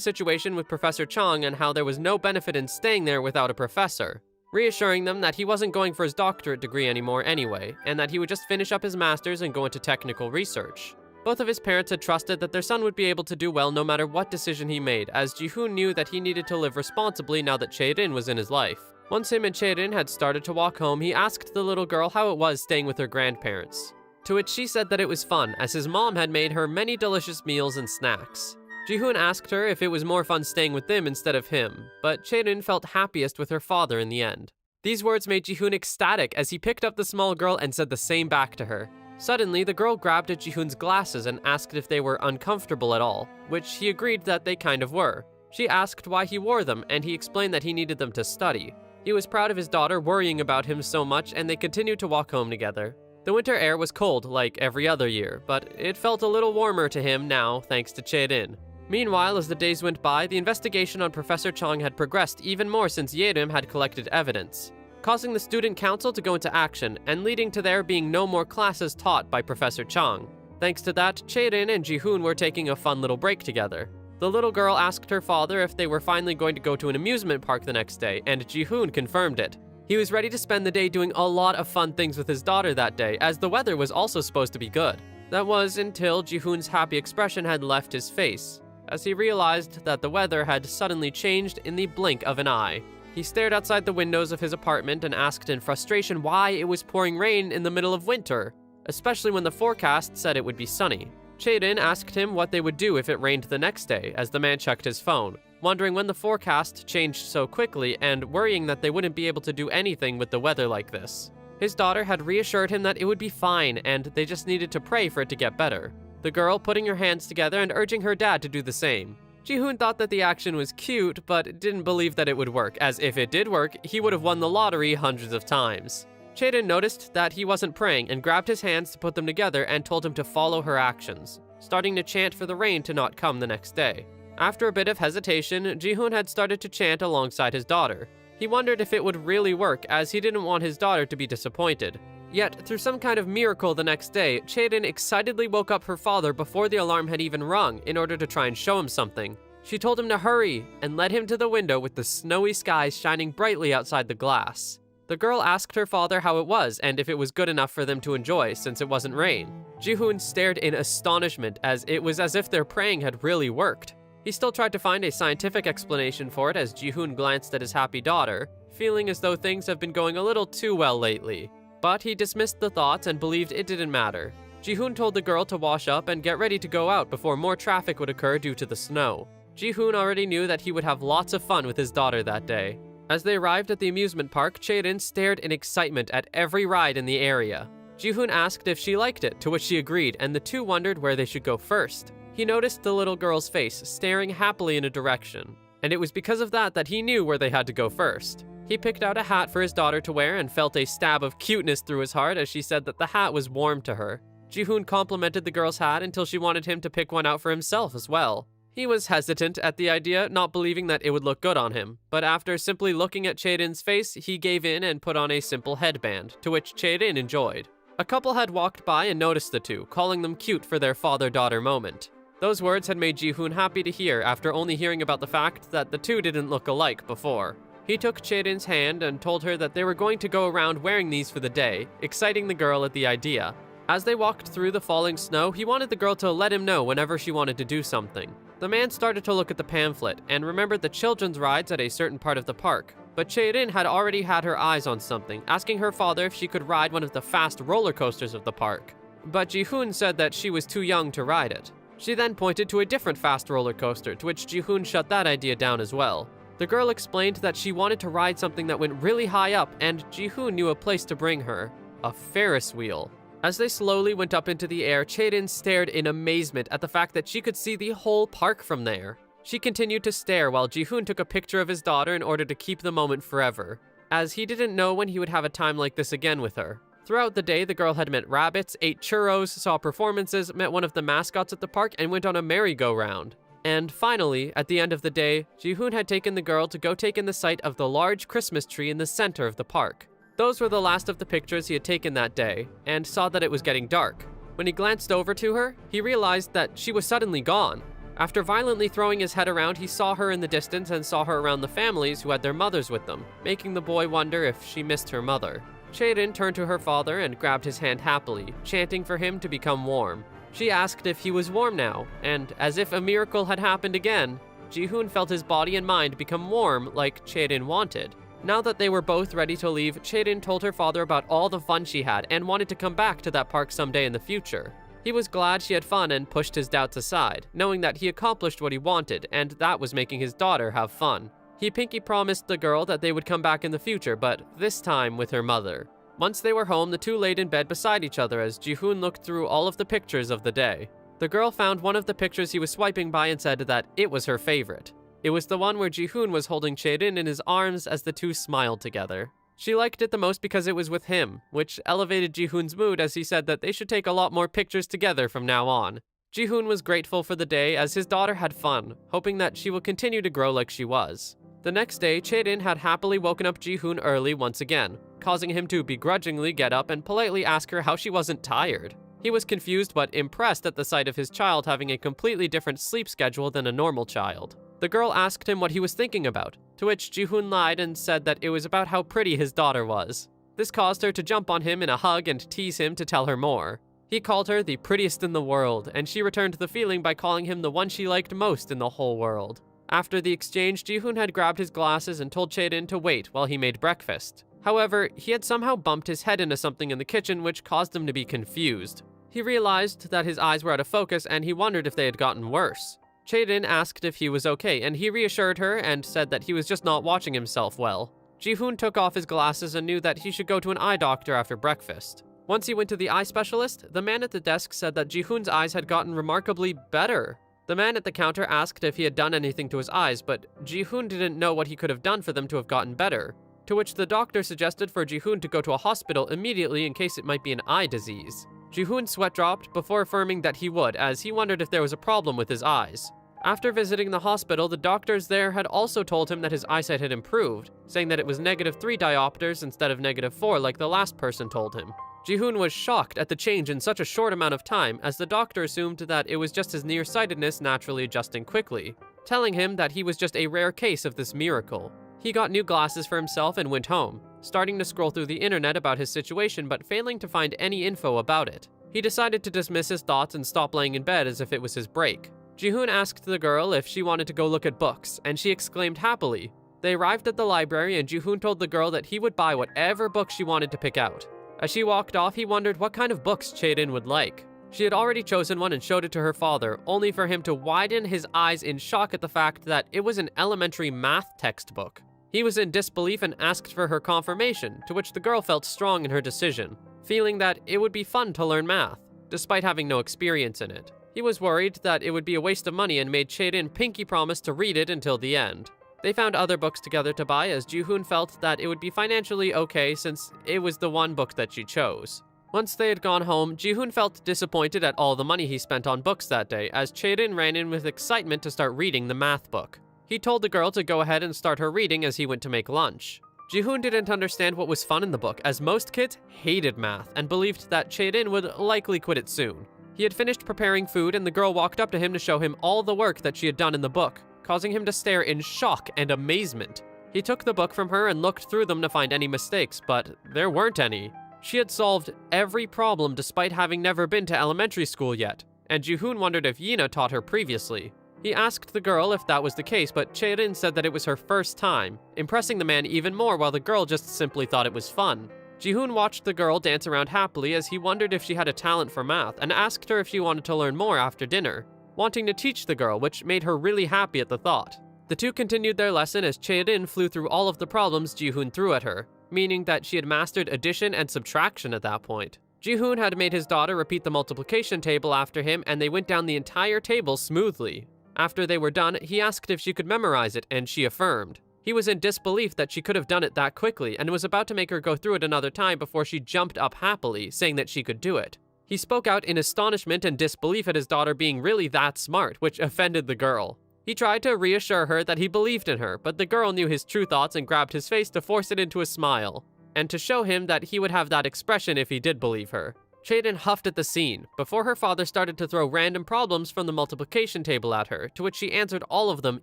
situation with Professor Chang and how there was no benefit in staying there without a professor, reassuring them that he wasn't going for his doctorate degree anymore anyway, and that he would just finish up his master's and go into technical research. Both of his parents had trusted that their son would be able to do well no matter what decision he made, as Ji-hoon knew that he needed to live responsibly now that Chae-rin was in his life. Once him and Chae-rin had started to walk home, he asked the little girl how it was staying with her grandparents, to which she said that it was fun, as his mom had made her many delicious meals and snacks. Ji-hoon asked her if it was more fun staying with them instead of him, but Chae-rin felt happiest with her father in the end. These words made Ji-hoon ecstatic as he picked up the small girl and said the same back to her. Suddenly, the girl grabbed at Ji-hoon's glasses and asked if they were uncomfortable at all, which he agreed that they kind of were. She asked why he wore them, and he explained that he needed them to study. He was proud of his daughter worrying about him so much, and they continued to walk home together. The winter air was cold, like every other year, but it felt a little warmer to him now, thanks to Chae-rin. Meanwhile, as the days went by, the investigation on Professor Chang had progressed even more since Yerim had collected evidence, causing the student council to go into action and leading to there being no more classes taught by Professor Chang. Thanks to that, Chae-rin and Ji-hoon were taking a fun little break together. The little girl asked her father if they were finally going to go to an amusement park the next day, and Ji-hoon confirmed it. He was ready to spend the day doing a lot of fun things with his daughter that day, as the weather was also supposed to be good. That was until Ji-hoon's happy expression had left his face, as he realized that the weather had suddenly changed in the blink of an eye. He stared outside the windows of his apartment and asked in frustration why it was pouring rain in the middle of winter, especially when the forecast said it would be sunny. Chae-rin asked him what they would do if it rained the next day, as the man checked his phone, wondering when the forecast changed so quickly and worrying that they wouldn't be able to do anything with the weather like this. His daughter had reassured him that it would be fine and they just needed to pray for it to get better, the girl putting her hands together and urging her dad to do the same. Ji-hoon thought that the action was cute, but didn't believe that it would work, as if it did work, he would have won the lottery hundreds of times. Chae-rin noticed that he wasn't praying and grabbed his hands to put them together and told him to follow her actions, starting to chant for the rain to not come the next day. After a bit of hesitation, Ji-hoon had started to chant alongside his daughter. He wondered if it would really work, as he didn't want his daughter to be disappointed. Yet, through some kind of miracle the next day, Chae-rin excitedly woke up her father before the alarm had even rung in order to try and show him something. She told him to hurry and led him to the window with the snowy skies shining brightly outside the glass. The girl asked her father how it was and if it was good enough for them to enjoy since it wasn't rain. Ji-hoon stared in astonishment, as it was as if their praying had really worked. He still tried to find a scientific explanation for it as Ji-hoon glanced at his happy daughter, feeling as though things have been going a little too well lately. But he dismissed the thoughts and believed it didn't matter. Ji-hoon told the girl to wash up and get ready to go out before more traffic would occur due to the snow. Ji-hoon already knew that he would have lots of fun with his daughter that day. As they arrived at the amusement park, Chae-rin stared in excitement at every ride in the area. Ji-hoon asked if she liked it, to which she agreed, and the two wondered where they should go first. He noticed the little girl's face, staring happily in a direction, and it was because of that that he knew where they had to go first. He picked out a hat for his daughter to wear and felt a stab of cuteness through his heart as she said that the hat was warm to her. Ji-hoon complimented the girl's hat until she wanted him to pick one out for himself as well. He was hesitant at the idea, not believing that it would look good on him, but after simply looking at Chae-rin's face, he gave in and put on a simple headband, to which Chae-rin enjoyed. A couple had walked by and noticed the two, calling them cute for their father-daughter moment. Those words had made Ji-hoon happy to hear after only hearing about the fact that the two didn't look alike before. He took Chae-rin's hand and told her that they were going to go around wearing these for the day, exciting the girl at the idea. As they walked through the falling snow, he wanted the girl to let him know whenever she wanted to do something. The man started to look at the pamphlet and remembered the children's rides at a certain part of the park, but Chae-rin had already had her eyes on something, asking her father if she could ride one of the fast roller coasters of the park. But Ji-hoon said that she was too young to ride it. She then pointed to a different fast roller coaster, to which Ji-hoon shut that idea down as well. The girl explained that she wanted to ride something that went really high up, and Ji-hoon knew a place to bring her: a Ferris wheel. As they slowly went up into the air, Chae-rin stared in amazement at the fact that she could see the whole park from there. She continued to stare while Ji-hoon took a picture of his daughter in order to keep the moment forever. as he didn't know when he would have a time like this again with her. Throughout the day, the girl had met rabbits, ate churros, saw performances, met one of the mascots at the park, and went on a merry-go-round. And finally, at the end of the day, Ji-hoon had taken the girl to go take in the sight of the large Christmas tree in the center of the park. Those were the last of the pictures he had taken that day, and saw that it was getting dark. When he glanced over to her, he realized that she was suddenly gone. After violently throwing his head around, he saw her in the distance and saw her around the families who had their mothers with them, making the boy wonder if she missed her mother. Chae-in turned to her father and grabbed his hand happily, chanting for him to become warm. She asked if he was warm now, and as if a miracle had happened again, Ji-hoon felt his body and mind become warm like Chae-in wanted. Now that they were both ready to leave, Chae-in told her father about all the fun she had and wanted to come back to that park someday in the future. He was glad she had fun and pushed his doubts aside, knowing that he accomplished what he wanted, and that was making his daughter have fun. He pinky promised the girl that they would come back in the future, but this time with her mother. Once they were home, the two laid in bed beside each other as Ji-hoon looked through all of the pictures of the day. The girl found one of the pictures he was swiping by and said that it was her favorite. It was the one where Ji-hoon was holding Chae-in in his arms as the two smiled together. She liked it the most because it was with him, which elevated Ji-hoon's mood as he said that they should take a lot more pictures together from now on. Ji-hoon was grateful for the day as his daughter had fun, hoping that she will continue to grow like she was. The next day, Chae-in had happily woken up Ji-hoon early once again, causing him to begrudgingly get up and politely ask her how she wasn't tired. He was confused but impressed at the sight of his child having a completely different sleep schedule than a normal child. The girl asked him what he was thinking about, to which Ji-hoon lied and said that it was about how pretty his daughter was. This caused her to jump on him in a hug and tease him to tell her more. He called her the prettiest in the world, and she returned the feeling by calling him the one she liked most in the whole world. After the exchange, Ji-hoon had grabbed his glasses and told Chae-in to wait while he made breakfast. However, he had somehow bumped his head into something in the kitchen which caused him to be confused. He realized that his eyes were out of focus and he wondered if they had gotten worse. Chae-in asked if he was okay, and he reassured her and said that he was just not watching himself well. Ji-hoon took off his glasses and knew that he should go to an eye doctor after breakfast. Once he went to the eye specialist, the man at the desk said that Ji-hoon's eyes had gotten remarkably better. The man at the counter asked if he had done anything to his eyes, but Ji-hoon didn't know what he could have done for them to have gotten better, to which the doctor suggested for Ji-hoon to go to a hospital immediately in case it might be an eye disease. Ji-hoon's sweat dropped before affirming that he would, as he wondered if there was a problem with his eyes. After visiting the hospital, the doctors there had also told him that his eyesight had improved, saying that it was -3 diopters instead of -4 like the last person told him. Ji-hoon was shocked at the change in such a short amount of time, as the doctor assumed that it was just his nearsightedness naturally adjusting quickly, telling him that he was just a rare case of this miracle. He got new glasses for himself and went home, starting to scroll through the internet about his situation but failing to find any info about it. He decided to dismiss his thoughts and stop laying in bed as if it was his break. Ji-hoon asked the girl if she wanted to go look at books, and she exclaimed happily. They arrived at the library and Ji-hoon told the girl that he would buy whatever book she wanted to pick out. As she walked off, he wondered what kind of books Chae-in would like. She had already chosen one and showed it to her father, only for him to widen his eyes in shock at the fact that it was an elementary math textbook. He was in disbelief and asked for her confirmation, to which the girl felt strong in her decision, feeling that it would be fun to learn math, despite having no experience in it. He was worried that it would be a waste of money and made Chae-in pinky promise to read it until the end. They found other books together to buy as Ji-hoon felt that it would be financially okay since it was the one book that she chose. Once they had gone home, Ji-hoon felt disappointed at all the money he spent on books that day as Chae-in ran in with excitement to start reading the math book. He told the girl to go ahead and start her reading as he went to make lunch. Ji-hoon didn't understand what was fun in the book as most kids hated math and believed that Chae-in would likely quit it soon. He had finished preparing food and the girl walked up to him to show him all the work that she had done in the book, causing him to stare in shock and amazement. He took the book from her and looked through them to find any mistakes, but there weren't any. She had solved every problem despite having never been to elementary school yet, and Ji-hoon wondered if Yina taught her previously. He asked the girl if that was the case, but Chae-in said that it was her first time, impressing the man even more while the girl just simply thought it was fun. Ji-hoon watched the girl dance around happily as he wondered if she had a talent for math and asked her if she wanted to learn more after dinner, wanting to teach the girl, which made her really happy at the thought. The two continued their lesson as Chae-in flew through all of the problems Ji-hoon threw at her, meaning that she had mastered addition and subtraction at that point. Ji-hoon had made his daughter repeat the multiplication table after him and they went down the entire table smoothly. After they were done, he asked if she could memorize it and she affirmed. He was in disbelief that she could have done it that quickly and was about to make her go through it another time before she jumped up happily, saying that she could do it. He spoke out in astonishment and disbelief at his daughter being really that smart, which offended the girl. He tried to reassure her that he believed in her, but the girl knew his true thoughts and grabbed his face to force it into a smile, and to show him that he would have that expression if he did believe her. Chaden huffed at the scene, before her father started to throw random problems from the multiplication table at her, to which she answered all of them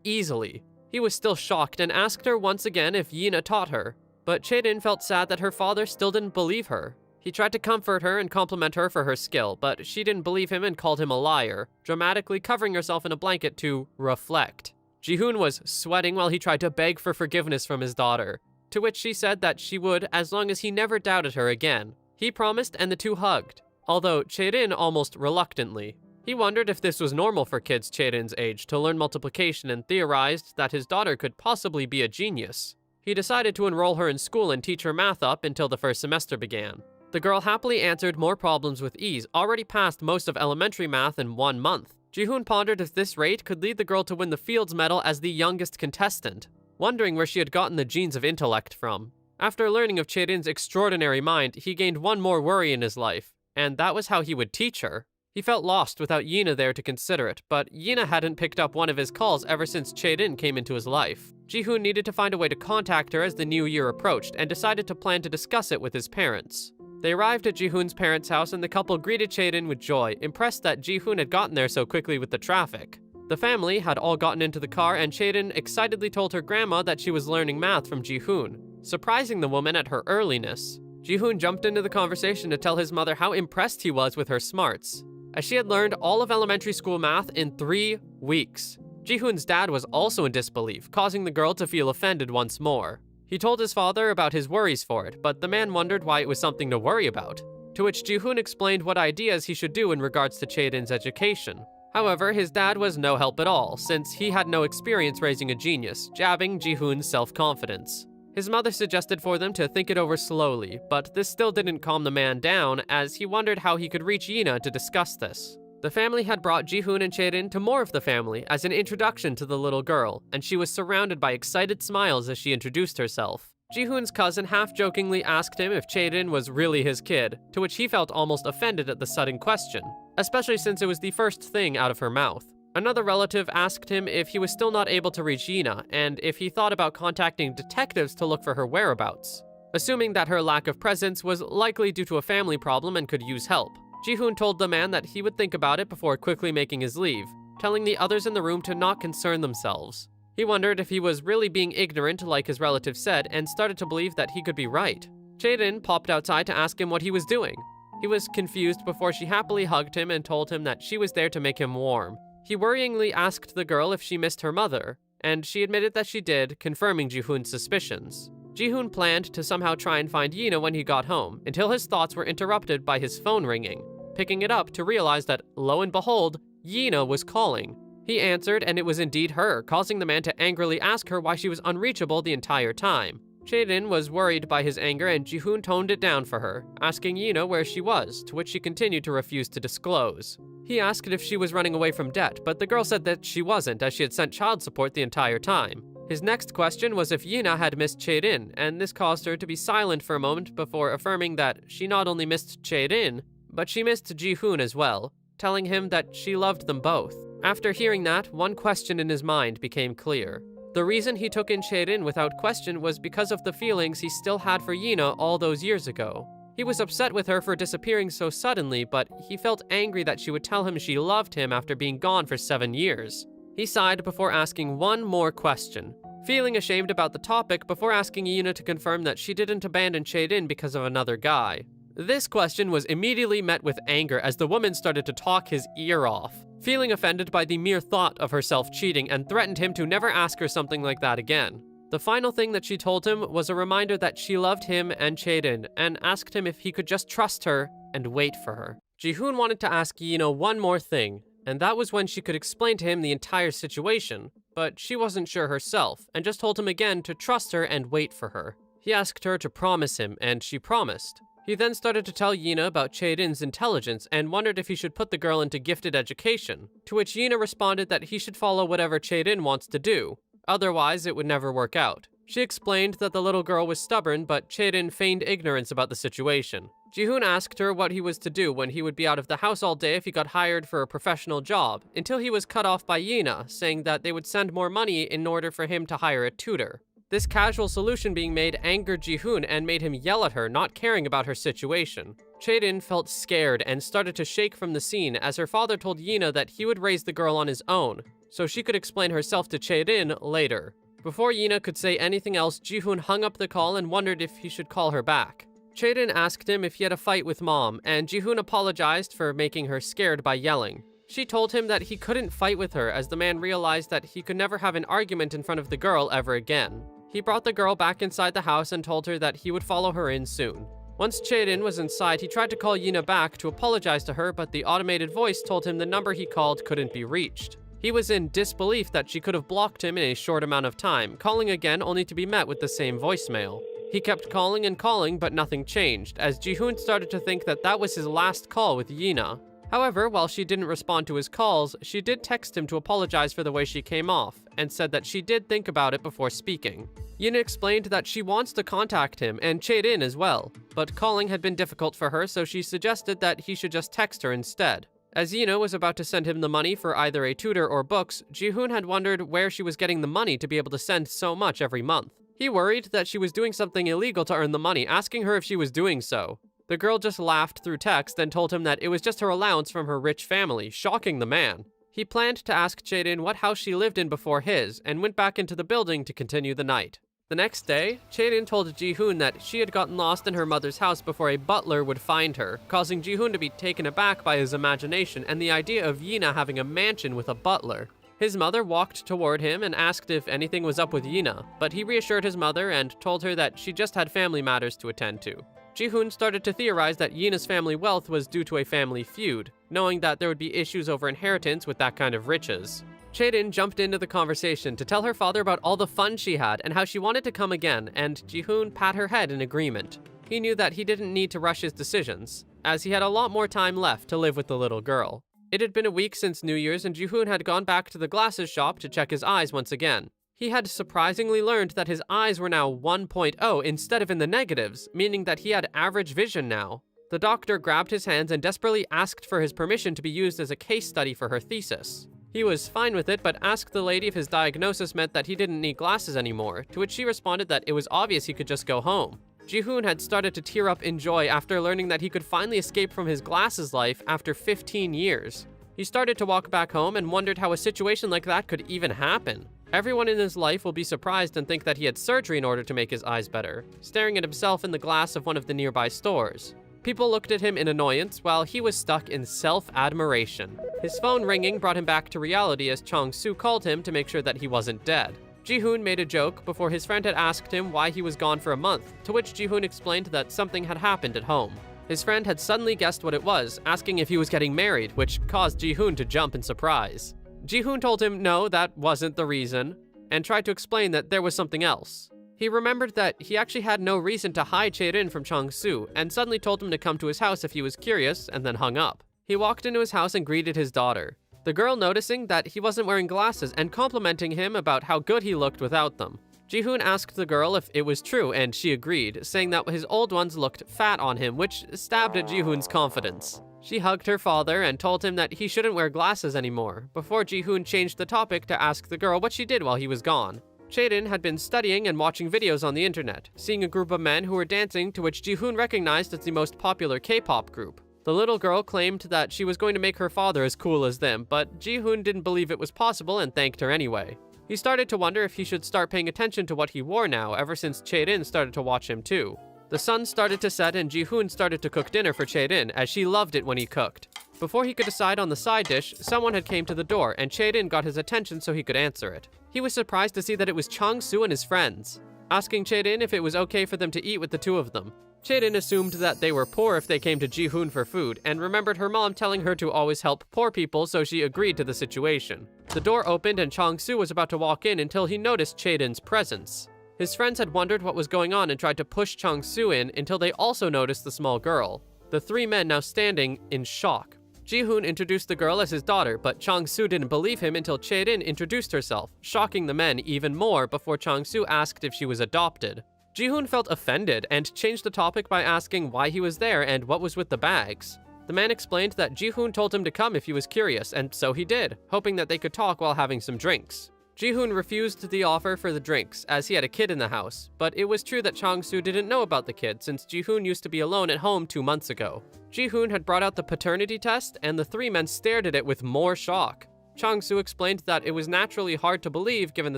easily. He was still shocked and asked her once again if Yina taught her, but Chaden felt sad that her father still didn't believe her. He tried to comfort her and compliment her for her skill, but she didn't believe him and called him a liar, dramatically covering herself in a blanket to reflect. Jihoon was sweating while he tried to beg for forgiveness from his daughter, to which she said that she would as long as he never doubted her again. He promised and the two hugged, although Chaden almost reluctantly. He wondered if this was normal for kids Chaden's age to learn multiplication and theorized that his daughter could possibly be a genius. He decided to enroll her in school and teach her math up until the first semester began. The girl happily answered more problems with ease, already passed most of elementary math in 1 month. Jihoon pondered if this rate could lead the girl to win the Fields Medal as the youngest contestant, wondering where she had gotten the genes of intellect from. After learning of Chaden's extraordinary mind, he gained one more worry in his life, and that was how he would teach her. He felt lost without Yina there to consider it, but Yina hadn't picked up one of his calls ever since Chaden came into his life. Jihoon needed to find a way to contact her as the new year approached and decided to plan to discuss it with his parents. They arrived at Jihoon's parents' house and the couple greeted Chaden with joy, impressed that Jihoon had gotten there so quickly with the traffic. The family had all gotten into the car and Chaden excitedly told her grandma that she was learning math from Jihoon, surprising the woman at her earliness. Jihoon jumped into the conversation to tell his mother how impressed he was with her smarts, as she had learned all of elementary school math in 3 weeks. Jihoon's dad was also in disbelief, causing the girl to feel offended once more. He told his father about his worries for it, but the man wondered why it was something to worry about, to which Jihoon explained what ideas he should do in regards to Chaden's education. However, his dad was no help at all, since he had no experience raising a genius, jabbing Jihoon's self-confidence. His mother suggested for them to think it over slowly, but this still didn't calm the man down, as he wondered how he could reach Yina to discuss this. The family had brought Jihoon and Chaden to more of the family as an introduction to the little girl, and she was surrounded by excited smiles as she introduced herself. Jihoon's cousin half-jokingly asked him if Chaden was really his kid, to which he felt almost offended at the sudden question, especially since it was the first thing out of her mouth. Another relative asked him if he was still not able to reach Yina, and if he thought about contacting detectives to look for her whereabouts, assuming that her lack of presence was likely due to a family problem and could use help. Jihoon told the man that he would think about it before quickly making his leave, telling the others in the room to not concern themselves. He wondered if he was really being ignorant like his relative said and started to believe that he could be right. Chaden popped outside to ask him what he was doing. He was confused before she happily hugged him and told him that she was there to make him warm. He worryingly asked the girl if she missed her mother, and she admitted that she did, confirming Jihoon's suspicions. Jihoon planned to somehow try and find Yina when he got home, until his thoughts were interrupted by his phone ringing. Picking it up to realize that, lo and behold, Yina was calling. He answered, and it was indeed her, causing the man to angrily ask her why she was unreachable the entire time. Chaden was worried by his anger, and Jihoon toned it down for her, asking Yina where she was, to which she continued to refuse to disclose. He asked if she was running away from debt, but the girl said that she wasn't, as she had sent child support the entire time. His next question was if Yina had missed Chaden, and this caused her to be silent for a moment before affirming that she not only missed Chaden, but she missed Jihoon as well, telling him that she loved them both. After hearing that, one question in his mind became clear. The reason he took in Chaden without question was because of the feelings he still had for Yina all those years ago. He was upset with her for disappearing so suddenly, but he felt angry that she would tell him she loved him after being gone for 7 years. He sighed before asking one more question, feeling ashamed about the topic before asking Yina to confirm that she didn't abandon Chaden because of another guy. This question was immediately met with anger as the woman started to talk his ear off, feeling offended by the mere thought of herself cheating and threatened him to never ask her something like that again. The final thing that she told him was a reminder that she loved him and Chaden, and asked him if he could just trust her and wait for her. Jihoon wanted to ask Yina one more thing, and that was when she could explain to him the entire situation, but she wasn't sure herself, and just told him again to trust her and wait for her. He asked her to promise him, and she promised. He then started to tell Yina about Chaden's intelligence and wondered if he should put the girl into gifted education, to which Yina responded that he should follow whatever Chaden wants to do. otherwise it would never work out. She explained that the little girl was stubborn, but Chae-in feigned ignorance about the situation. Ji-hoon asked her what he was to do when he would be out of the house all day if he got hired for a professional job, until he was cut off by Yina, saying that they would send more money in order for him to hire a tutor. This casual solution being made angered Ji-hoon and made him yell at her, not caring about her situation. Chae-in felt scared and started to shake from the scene as her father told Yina that he would raise the girl on his own, so she could explain herself to Chae-in later. Before Yina could say anything else, Ji-hoon hung up the call and wondered if he should call her back. Chae-in asked him if he had a fight with Mom, and Ji-hoon apologized for making her scared by yelling. She told him that he couldn't fight with her as the man realized that he could never have an argument in front of the girl ever again. He brought the girl back inside the house and told her that he would follow her in soon. Once Chae-in was inside, he tried to call Yina back to apologize to her, but the automated voice told him the number he called couldn't be reached. He was in disbelief that she could have blocked him in a short amount of time, calling again only to be met with the same voicemail. He kept calling and calling, but nothing changed, as Ji-hoon started to think that that was his last call with Yina. However, while she didn't respond to his calls, she did text him to apologize for the way she came off, and said that she did think about it before speaking. Yina explained that she wants to contact him, and Chae-in as well, but calling had been difficult for her, so she suggested that he should just text her instead. As Yina was about to send him the money for either a tutor or books, Ji-hoon had wondered where she was getting the money to be able to send so much every month. He worried that she was doing something illegal to earn the money, asking her if she was doing so. The girl just laughed through text and told him that it was just her allowance from her rich family, shocking the man. He planned to ask Chae-in what house she lived in before his, and went back into the building to continue the night. The next day, Chae-in told Ji-hoon that she had gotten lost in her mother's house before a butler would find her, causing Ji-hoon to be taken aback by his imagination and the idea of Yina having a mansion with a butler. His mother walked toward him and asked if anything was up with Yina, but he reassured his mother and told her that she just had family matters to attend to. Ji-hoon started to theorize that Yina's family wealth was due to a family feud, knowing that there would be issues over inheritance with that kind of riches. Chae-in jumped into the conversation to tell her father about all the fun she had and how she wanted to come again, and Ji-hoon pat her head in agreement. He knew that he didn't need to rush his decisions, as he had a lot more time left to live with the little girl. It had been a week since New Year's, and Ji-hoon had gone back to the glasses shop to check his eyes once again. He had surprisingly learned that his eyes were now 1.0 instead of in the negatives, meaning that he had average vision now. The doctor grabbed his hands and desperately asked for his permission to be used as a case study for her thesis. He was fine with it, but asked the lady if his diagnosis meant that he didn't need glasses anymore, to which she responded that it was obvious he could just go home. Ji-hoon had started to tear up in joy after learning that he could finally escape from his glasses life after 15 years. He started to walk back home and wondered how a situation like that could even happen. Everyone in his life will be surprised and think that he had surgery in order to make his eyes better, staring at himself in the glass of one of the nearby stores. People looked at him in annoyance while he was stuck in self-admiration. His phone ringing brought him back to reality as Chang-soo called him to make sure that he wasn't dead. Ji-hoon made a joke before his friend had asked him why he was gone for a month, to which Ji-hoon explained that something had happened at home. His friend had suddenly guessed what it was, asking if he was getting married, which caused Ji-hoon to jump in surprise. Ji-hoon told him no, that wasn't the reason, and tried to explain that there was something else. He remembered that he actually had no reason to hide Chae-in from Chang-soo, and suddenly told him to come to his house if he was curious, and then hung up. He walked into his house and greeted his daughter. The girl noticing that he wasn't wearing glasses and complimenting him about how good he looked without them. Ji-hoon asked the girl if it was true, and she agreed, saying that his old ones looked fat on him, which stabbed at Ji-hoon's confidence. She hugged her father and told him that he shouldn't wear glasses anymore, before Ji-hoon changed the topic to ask the girl what she did while he was gone. Chae-in had been studying and watching videos on the internet, seeing a group of men who were dancing to which Ji-hoon recognized as the most popular K-pop group. The little girl claimed that she was going to make her father as cool as them, but Ji-hoon didn't believe it was possible and thanked her anyway. He started to wonder if he should start paying attention to what he wore now, ever since Chae-in started to watch him too. The sun started to set and Ji-hoon started to cook dinner for Chae-in, as she loved it when he cooked. Before he could decide on the side dish, someone had came to the door, and Chae-in got his attention so he could answer it. He was surprised to see that it was Chang-soo and his friends, asking Chae-in if it was okay for them to eat with the two of them. Chae-in assumed that they were poor if they came to Ji-hoon for food, and remembered her mom telling her to always help poor people, so she agreed to the situation. The door opened and Chang-soo was about to walk in until he noticed Chae-in's presence. His friends had wondered what was going on and tried to push Chang-soo in until they also noticed the small girl. The three men now standing in shock. Ji-hoon introduced the girl as his daughter, but Chang-soo didn't believe him until Chae-in introduced herself, shocking the men even more before Chang-soo asked if she was adopted. Ji-hoon felt offended and changed the topic by asking why he was there and what was with the bags. The man explained that Ji-hoon told him to come if he was curious, and so he did, hoping that they could talk while having some drinks. Ji-hoon refused the offer for the drinks, as he had a kid in the house, but it was true that Chang-soo didn't know about the kid since Ji-hoon used to be alone at home 2 months ago. Ji-hoon had brought out the paternity test, and the 3 men stared at it with more shock. Chang-soo explained that it was naturally hard to believe given the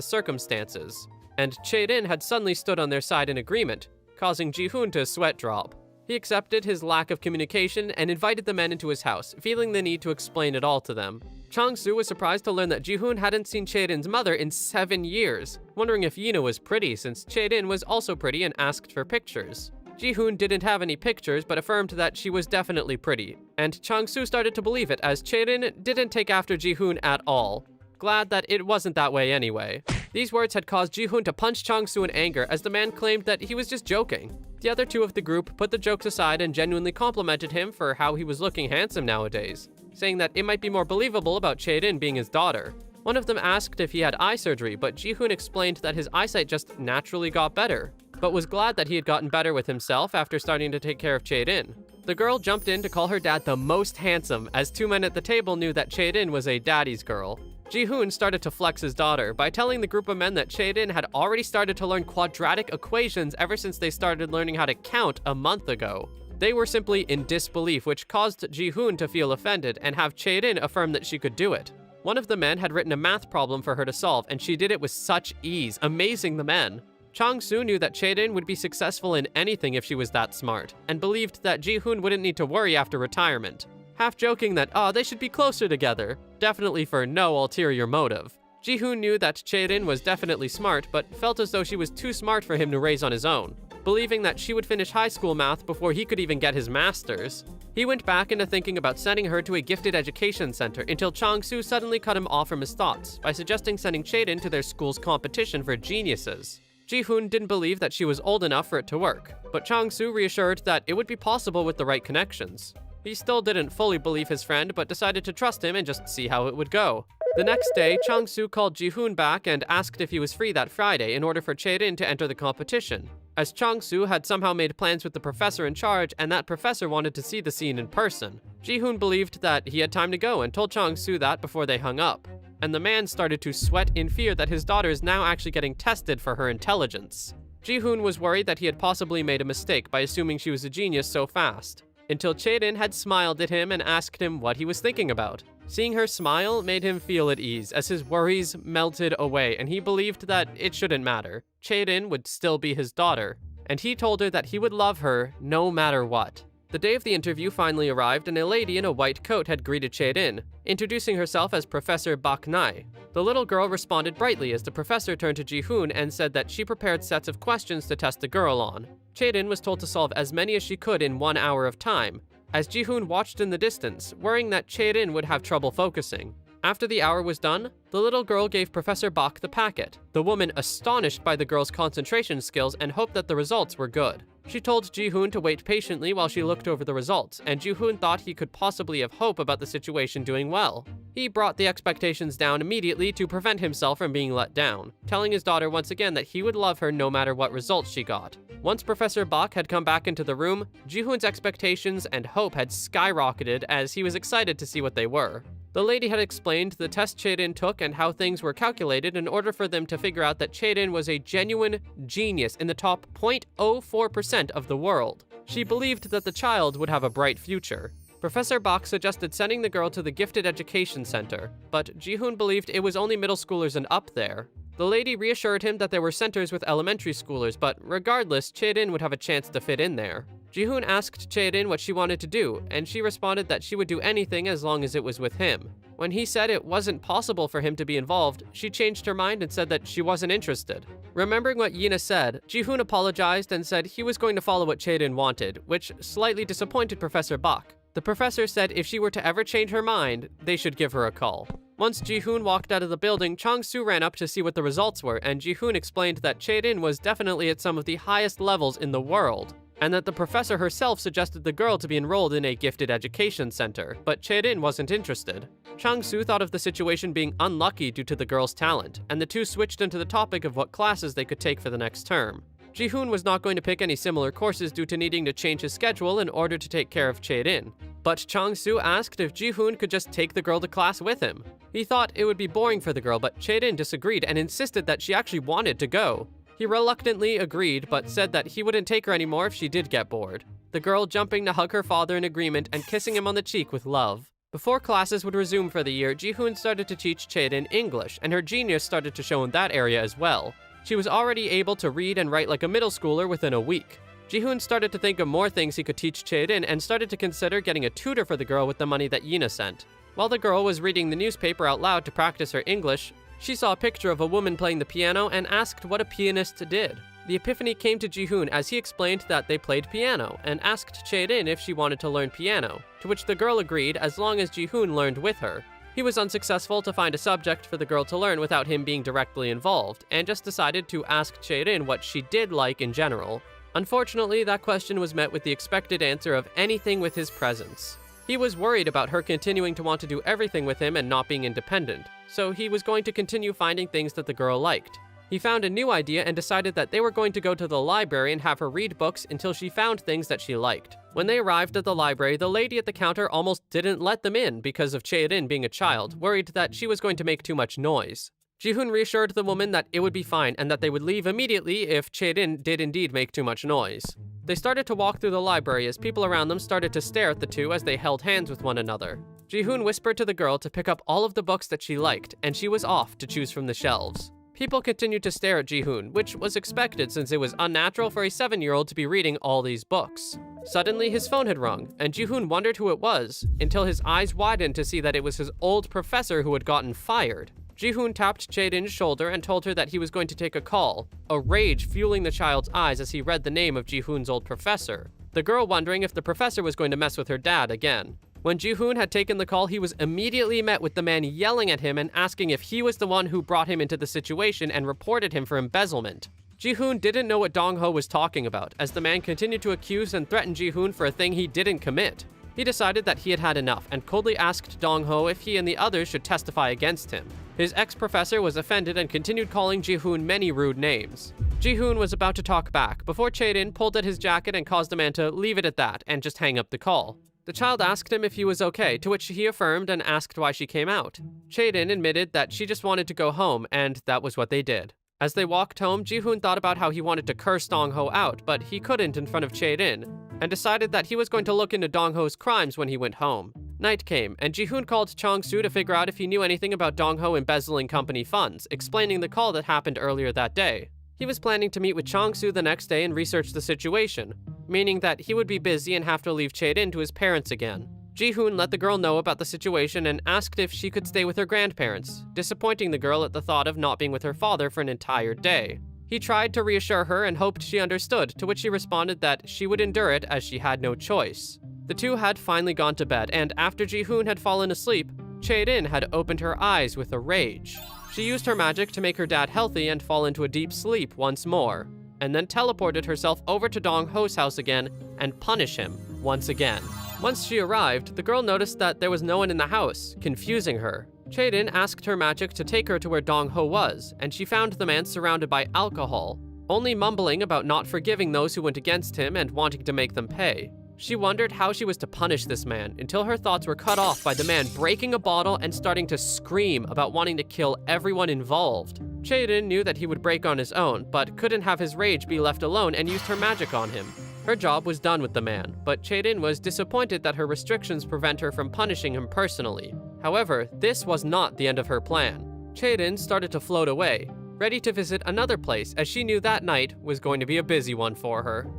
circumstances, and Chae-in had suddenly stood on their side in agreement, causing Ji-hoon to sweat drop. He accepted his lack of communication and invited the men into his house, feeling the need to explain it all to them. Chang-soo was surprised to learn that Ji-hoon hadn't seen Chae-in's mother in 7 years, wondering if Yina was pretty since Chae-in was also pretty and asked for pictures. Ji-hoon didn't have any pictures but affirmed that she was definitely pretty, and Chang-soo started to believe it as Chae-in didn't take after Ji-hoon at all. Glad that it wasn't that way anyway. These words had caused Ji-hoon to punch Chang-soo in anger as the man claimed that he was just joking. The other 2 of the group put the jokes aside and genuinely complimented him for how he was looking handsome nowadays, saying that it might be more believable about Chae-in being his daughter. One of them asked if he had eye surgery, but Ji-hoon explained that his eyesight just naturally got better, but was glad that he had gotten better with himself after starting to take care of Chae-in. The girl jumped in to call her dad the most handsome, as 2 men at the table knew that Chae-in was a daddy's girl. Ji-hoon started to flex his daughter by telling the group of men that Chae-in had already started to learn quadratic equations ever since they started learning how to count a month ago. They were simply in disbelief, which caused Ji-hoon to feel offended and have Chae-in affirm that she could do it. One of the men had written a math problem for her to solve, and she did it with such ease, amazing the men. Chang-soo knew that Chae-in would be successful in anything if she was that smart, and believed that Ji-hoon wouldn't need to worry after retirement, half joking that, they should be closer together, definitely for no ulterior motive. Ji-hoon knew that Chae-in was definitely smart, but felt as though she was too smart for him to raise on his own, believing that she would finish high school math before he could even get his master's. He went back into thinking about sending her to a gifted education center until Chang-soo suddenly cut him off from his thoughts by suggesting sending Chae-in to their school's competition for geniuses. Ji-hoon didn't believe that she was old enough for it to work, but Chang-soo reassured that it would be possible with the right connections. He still didn't fully believe his friend, but decided to trust him and just see how it would go. The next day, Chang-soo called Ji-hoon back and asked if he was free that Friday in order for Chae-in to enter the competition, as Chang-soo had somehow made plans with the professor in charge and that professor wanted to see the scene in person. Ji-hoon believed that he had time to go and told Chang-soo that before they hung up, and the man started to sweat in fear that his daughter is now actually getting tested for her intelligence. Ji-hoon was worried that he had possibly made a mistake by assuming she was a genius so fast, until Chae-in had smiled at him and asked him what he was thinking about. Seeing her smile made him feel at ease as his worries melted away, and he believed that it shouldn't matter. Chae-in would still be his daughter, and he told her that he would love her no matter what. The day of the interview finally arrived, and a lady in a white coat had greeted Chae-in, introducing herself as Professor Bak-nai. The little girl responded brightly as the professor turned to Ji-hoon and said that she prepared sets of questions to test the girl on. Chae-in was told to solve as many as she could in 1 hour of time, as Ji-hoon watched in the distance, worrying that Chae-in would have trouble focusing. After the hour was done, the little girl gave Professor Bak the packet, the woman astonished by the girl's concentration skills and hoped that the results were good. She told Ji-hoon to wait patiently while she looked over the results, and Ji-hoon thought he could possibly have hope about the situation doing well. He brought the expectations down immediately to prevent himself from being let down, telling his daughter once again that he would love her no matter what results she got. Once Professor Bak had come back into the room, Ji-hoon's expectations and hope had skyrocketed as he was excited to see what they were. The lady had explained the test Chae-in took and how things were calculated in order for them to figure out that Chae-in was a genuine genius in the top 0.04% of the world. She believed that the child would have a bright future. Professor Bak suggested sending the girl to the Gifted Education Center, but Ji-hoon believed it was only middle schoolers and up there. The lady reassured him that there were centers with elementary schoolers, but regardless, Chae-in would have a chance to fit in there. Ji-hoon asked Chae-in what she wanted to do, and she responded that she would do anything as long as it was with him. When he said it wasn't possible for him to be involved, she changed her mind and said that she wasn't interested. Remembering what Yina said, Ji-hoon apologized and said he was going to follow what Chae-in wanted, which slightly disappointed Professor Bak. The professor said if she were to ever change her mind, they should give her a call. Once Ji-hoon walked out of the building, Chang-soo ran up to see what the results were, and Ji-hoon explained that Chae-in was definitely at some of the highest levels in the world. and that the professor herself suggested the girl to be enrolled in a gifted education center, but Chae-in wasn't interested. Chang-soo thought of the situation being unlucky due to the girl's talent, and the two switched into the topic of what classes they could take for the next term. Ji-hoon was not going to pick any similar courses due to needing to change his schedule in order to take care of Chae-in, but Chang-soo asked if Ji-hoon could just take the girl to class with him. He thought it would be boring for the girl, but Chae-in disagreed and insisted that she actually wanted to go. He reluctantly agreed, but said that he wouldn't take her anymore if she did get bored. The girl jumping to hug her father in agreement and kissing him on the cheek with love. Before classes would resume for the year, Ji-hoon started to teach Chae-in English, and her genius started to show in that area as well. She was already able to read and write like a middle schooler within a week. Ji-hoon started to think of more things he could teach Chae-in and started to consider getting a tutor for the girl with the money that Yina sent. While the girl was reading the newspaper out loud to practice her English, she saw a picture of a woman playing the piano and asked what a pianist did. The epiphany came to Ji-hoon as he explained that they played piano and asked Chae-in if she wanted to learn piano, to which the girl agreed as long as Ji-hoon learned with her. He was unsuccessful to find a subject for the girl to learn without him being directly involved, and just decided to ask Chae-in what she did like in general. Unfortunately, that question was met with the expected answer of anything with his presence. He was worried about her continuing to want to do everything with him and not being independent, so he was going to continue finding things that the girl liked. He found a new idea and decided that they were going to go to the library and have her read books until she found things that she liked. When they arrived at the library, the lady at the counter almost didn't let them in because of Chae-in being a child, worried that she was going to make too much noise. Ji-hoon reassured the woman that it would be fine and that they would leave immediately if Chae-in did indeed make too much noise. They started to walk through the library as people around them started to stare at the two as they held hands with one another. Ji-hoon whispered to the girl to pick up all of the books that she liked, and she was off to choose from the shelves. People continued to stare at Ji-hoon, which was expected since it was unnatural for a 7-year-old to be reading all these books. Suddenly, his phone had rung, and Ji-hoon wondered who it was, until his eyes widened to see that it was his old professor who had gotten fired. Ji-hoon tapped Chae-in's shoulder and told her that he was going to take a call, a rage fueling the child's eyes as he read the name of Ji-hoon's old professor, the girl wondering if the professor was going to mess with her dad again. When Ji-hoon had taken the call, he was immediately met with the man yelling at him and asking if he was the one who brought him into the situation and reported him for embezzlement. Ji-hoon didn't know what Dong-ho was talking about, as the man continued to accuse and threaten Ji-hoon for a thing he didn't commit. He decided that he had had enough and coldly asked Dong-ho if he and the others should testify against him. His ex-professor was offended and continued calling Ji-hoon many rude names. Ji-hoon was about to talk back before Chae-in pulled at his jacket and caused the man to leave it at that and just hang up the call. The child asked him if he was okay, to which he affirmed and asked why she came out. Chae-in admitted that she just wanted to go home, and that was what they did. As they walked home, Ji-hoon thought about how he wanted to curse Dong-ho out, but he couldn't in front of Chae-in, and decided that he was going to look into Dong-ho's crimes when he went home. Night came, and Ji-hoon called Chang-soo to figure out if he knew anything about Dong-ho embezzling company funds, explaining the call that happened earlier that day. He was planning to meet with Chang-soo the next day and research the situation, meaning that he would be busy and have to leave Chae-in to his parents again. Ji-hoon let the girl know about the situation and asked if she could stay with her grandparents, disappointing the girl at the thought of not being with her father for an entire day. He tried to reassure her and hoped she understood, to which she responded that she would endure it as she had no choice. The two had finally gone to bed, and after Ji-hoon had fallen asleep, Chae-in had opened her eyes with a rage. She used her magic to make her dad healthy and fall into a deep sleep once more, and then teleported herself over to Dong-ho's house again and punish him once again. Once she arrived, the girl noticed that there was no one in the house, confusing her. Chae-in asked her magic to take her to where Dong-ho was, and she found the man surrounded by alcohol, only mumbling about not forgiving those who went against him and wanting to make them pay. She wondered how she was to punish this man until her thoughts were cut off by the man breaking a bottle and starting to scream about wanting to kill everyone involved. Chae-in knew that he would break on his own, but couldn't have his rage be left alone and used her magic on him. Her job was done with the man, but Chae-in was disappointed that her restrictions prevent her from punishing him personally. However, this was not the end of her plan. Chae-in started to float away, ready to visit another place as she knew that night was going to be a busy one for her.